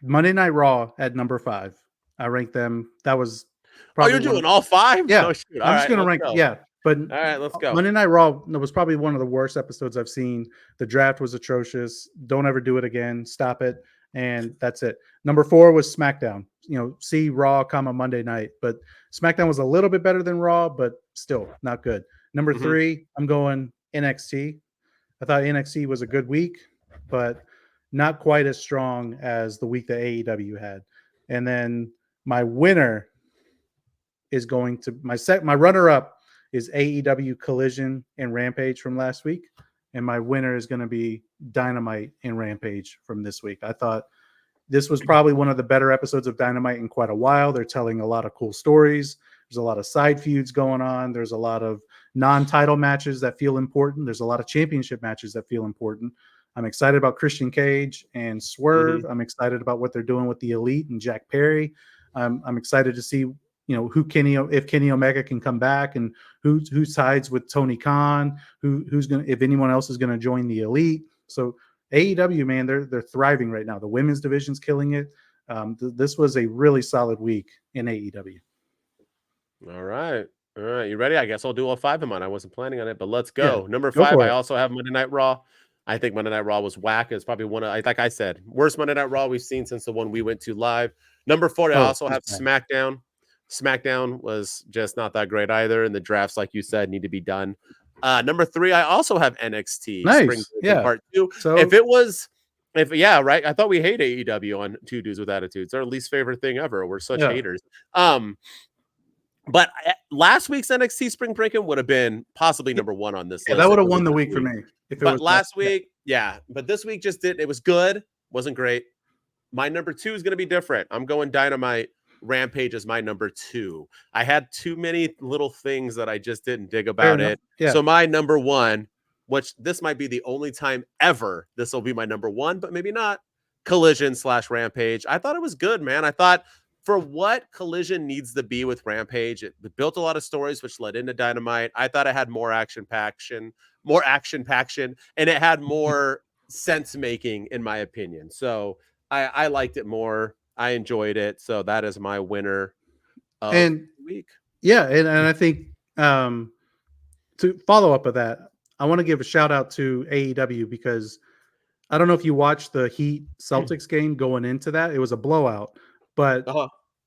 Monday Night Raw at number 5. I rank them. That was you're doing all 5? Yeah. Oh, shoot. I'm just going to rank. Yeah. But all right, let's go. Monday Night Raw was probably one of the worst episodes I've seen. The draft was atrocious. Don't ever do it again. Stop it. And that's it. Number 4 was SmackDown. You know, see Raw, Monday night. But SmackDown was a little bit better than Raw, but still not good. Number 3, I'm going NXT. I thought NXT was a good week, but not quite as strong as the week that AEW had. And then my winner is going to my runner-up is AEW Collision and Rampage from last week. And my winner is going to be Dynamite and Rampage from this week. I thought this was probably one of the better episodes of Dynamite in quite a while. They're telling a lot of cool stories. There's a lot of side feuds going on. There's a lot of non-title matches that feel important. There's a lot of championship matches that feel important. I'm excited about Christian Cage and Swerve. I'm excited about what they're doing with the Elite and Jack Perry. I'm excited to see, if Kenny Omega can come back, and who sides with Tony Khan, if anyone else is going to join the Elite. So AEW, man, they're thriving right now. The women's division's killing it. This was a really solid week in AEW. All right. You ready? I guess I'll do all 5 of mine. I wasn't planning on it, but let's go. Yeah, Number go 5, for I it. also have Monday Night Raw. I think Monday Night Raw was whack. It's probably one of, like I said, worst Monday Night Raw we've seen since the one we went to live. Number 4, I also have SmackDown. SmackDown was just not that great either, and the drafts, like you said, need to be done. Number 3, I also have NXT. Nice. Part 2. So right. I thought we hate AEW on Two Dudes with Attitudes. It's our least favorite thing ever. We're such haters. But last week's NXT Spring Breaking would have been possibly number 1 on this list. That would have won the week for me. But last week, but this week just did. It was good. Wasn't great. My number 2 is going to be different. I'm going Dynamite. Rampage is my number 2. I had too many little things that I just didn't dig about it. Yeah. So my number 1, which this might be the only time ever this will be my number 1, but maybe not, Collision/Rampage. I thought it was good, man. I thought for what Collision needs to be with Rampage, it built a lot of stories, which led into Dynamite. I thought it had more action paction, and it had more sense making, in my opinion. So I liked it more. I enjoyed it. So that is my winner of the week. Yeah. And I think to follow up with that, I want to give a shout out to AEW, because I don't know if you watched the Heat Celtics game going into that. It was a blowout, but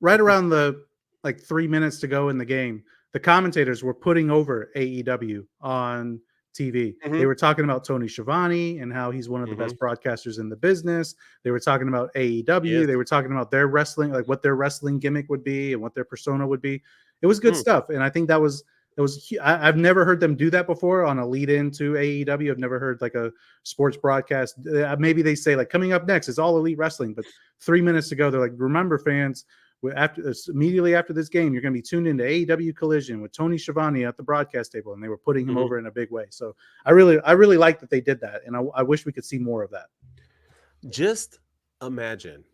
right around the 3 minutes to go in the game, the commentators were putting over AEW on TV. They were talking about Tony Schiavone and how he's one of the best broadcasters in the business. They were talking about AEW. They were talking about their wrestling, like what their wrestling gimmick would be and what their persona would be. It was good stuff. And I think that was I've never heard them do that before on a lead into AEW. I've never heard like a sports broadcast. Maybe they say like coming up next is All Elite Wrestling, but 3 minutes ago they're like, remember fans, immediately after this game, you're going to be tuned into AEW Collision with Tony Schiavone at the broadcast table, and they were putting him over in a big way. So I really like that they did that, and I wish we could see more of that. Just imagine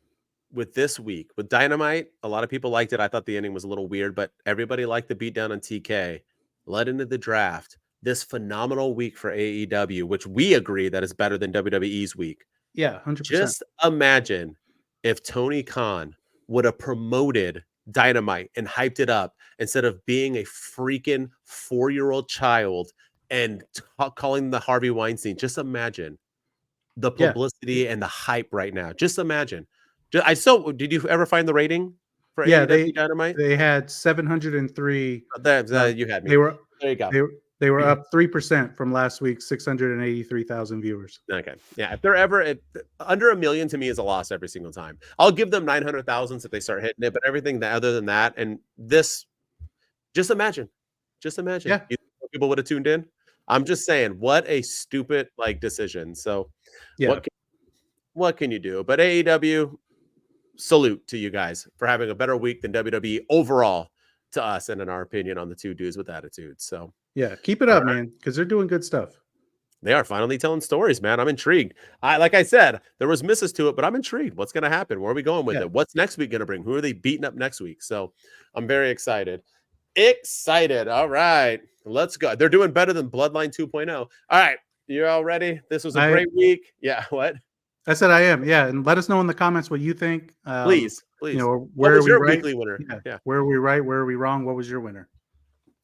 with this week with Dynamite, a lot of people liked it. I thought the ending was a little weird, but everybody liked the beatdown on TK. Led into the draft. This phenomenal week for AEW, which we agree that is better than WWE's week. Yeah, 100%. Just imagine if Tony Khan would have promoted Dynamite and hyped it up instead of being a freaking 4-year-old child and calling the Harvey Weinstein. Just imagine the publicity and the hype right now. Just imagine. Did you ever find the rating for AEW Dynamite? They had 703. You had me. There you go. They were up 3% from last week's 683,000 viewers. Okay. Yeah. If they're ever under 1 million, to me is a loss every single time. I'll give them 900,000 if they start hitting it, but everything other than that, and this, just imagine. Yeah. You think people would have tuned in. I'm just saying, what a stupid decision. So, yeah. What can you do? But AEW, salute to you guys for having a better week than WWE overall to us, and in our opinion, on the two dudes with attitudes. So. Yeah, keep it up, man, because they're doing good stuff. They are finally telling stories, man. I'm intrigued. Like I said, there was misses to it, but I'm intrigued. What's going to happen? Where are we going with it? What's next week going to bring? Who are they beating up next week? So I'm very excited. All right, let's go. They're doing better than Bloodline 2.0. All right, you all ready? This was a great week. Yeah, what? I said I am. Yeah, and let us know in the comments what you think. Please. You know, where was are we your right? weekly winner? Yeah. Where are we right? Where are we wrong? What was your winner?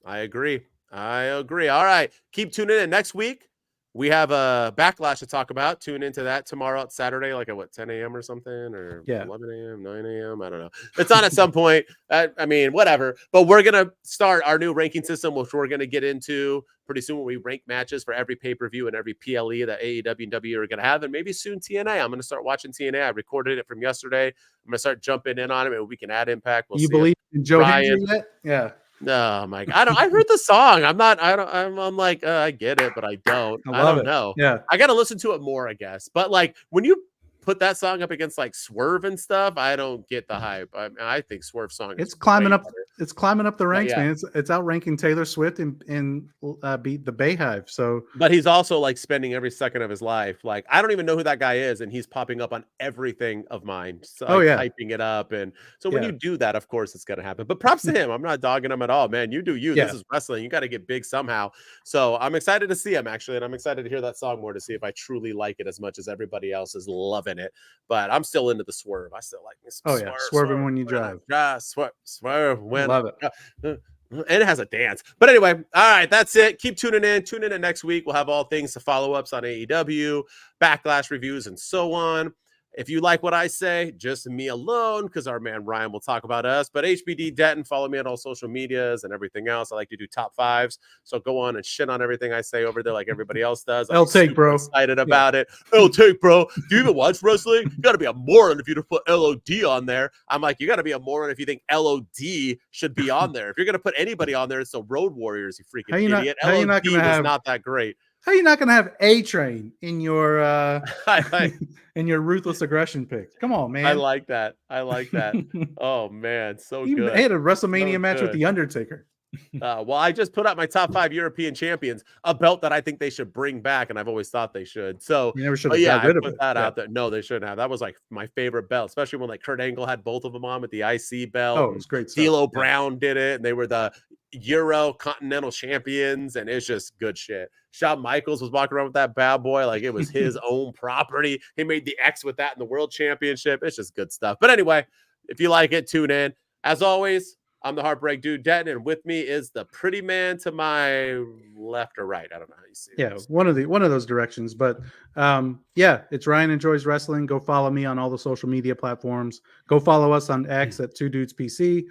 I agree. All right. Keep tuning in. Next week, we have a Backlash to talk about. Tune into that tomorrow, Saturday, like at 10 a.m. or something, or 11 a.m., 9 a.m. I don't know. It's on at some point. I mean, whatever. But we're going to start our new ranking system, which we're going to get into pretty soon when we rank matches for every pay-per-view and every PLE that AEW and W are going to have. And maybe soon TNA. I'm going to start watching TNA. I recorded it from yesterday. I'm going to start jumping in on it. Maybe we can add Impact. You believe in Joe Hendry yet? Yeah. No, my God. I heard the song. I'm like, I get it, but I don't know. Yeah. I got to listen to it more, I guess. But like when you put that song up against like Swerve and stuff, I don't get the hype. I think Swerve song it's climbing up. Better. It's climbing up the ranks, man. It's outranking Taylor Swift and beat the Bayhive. So, but he's also like spending every second of his life. Like I don't even know who that guy is, and he's popping up on everything of mine. So hyping it up, and so when you do that, of course it's gonna happen. But props to him. I'm not dogging him at all, man. You do you. This is wrestling. You got to get big somehow. So I'm excited to see him actually, and I'm excited to hear that song more to see if I truly like it as much as everybody else is loving it. But I'm still into the Swerve. I still like this. Swerving when you drive. Swerve when. Love it. And it has a dance. But anyway, all right, that's it. Keep tuning in. Tune in next week. We'll have all things to follow-ups on AEW, Backlash reviews, and so on. If you like what I say, just me alone, because our man Ryan will talk about us. But HBD Denton, follow me on all social medias and everything else. I like to do top fives. So go on and shit on everything I say over there like everybody else does. I'll take, bro. Excited about it. I'll take, bro. Do you even watch wrestling? You got to be a moron if you put LOD on there. I'm like, you got to be a moron if you think LOD should be on there. If you're going to put anybody on there, it's the Road Warriors, you freaking idiot. LOD was not that great. How are you not going to have A-Train in your in your ruthless aggression pick? Come on, man. I like that. Oh man, so good. He had a WrestleMania match with The Undertaker. Well, I just put out my top 5 European champions, a belt that I think they should bring back, and I've always thought they should. So you never should have got rid of it. That out there. No, they shouldn't have. That was like my favorite belt, especially when like Kurt Angle had both of them on with the IC belt. Oh, it was great stuff. D'Lo Brown did it, and they were the Euro Continental champions, and it's just good shit. Shawn Michaels was walking around with that bad boy like it was his own property. He made the X with that in the World Championship. It's just good stuff. But anyway, if you like it, tune in. As always, I'm the Heartbreak Dude, Denton, and with me is the pretty man to my left or right. I don't know how you see it. Yeah, one of those directions. But it's Ryan Enjoys Wrestling. Go follow me on all the social media platforms. Go follow us on X at 2 Dudes PC,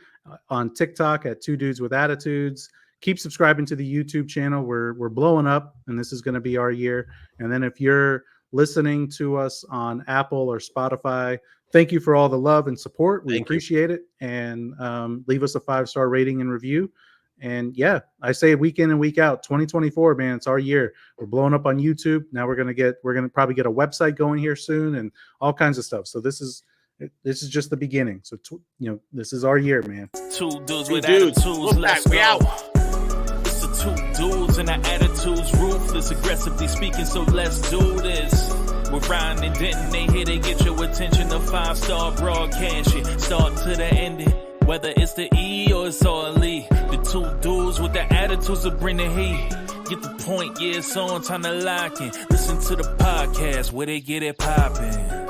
on TikTok at 2 Dudes with Attitudes. Keep subscribing to the YouTube channel. We're blowing up, and this is going to be our year. And then if you're listening to us on Apple or Spotify, thank you for all the love and support. We appreciate it. And leave us a 5-star rating and review. And yeah, I say week in and week out, 2024, man, it's our year. We're blowing up on YouTube. Now we're going to probably get a website going here soon and all kinds of stuff. So this is just the beginning. So, this is our year, man. Two dudes with attitudes, let's go. It's the two dudes and our attitudes, ruthless, aggressively speaking, so let's do this. We're Ryan and Denton, they here to get your attention, a 5-star broadcast, shit, start to the ending. Whether it's the E or it's all E, the two dudes with the attitudes that bring the heat. Get the point, yeah, it's on, time to lock in. Listen to the podcast where they get it poppin'.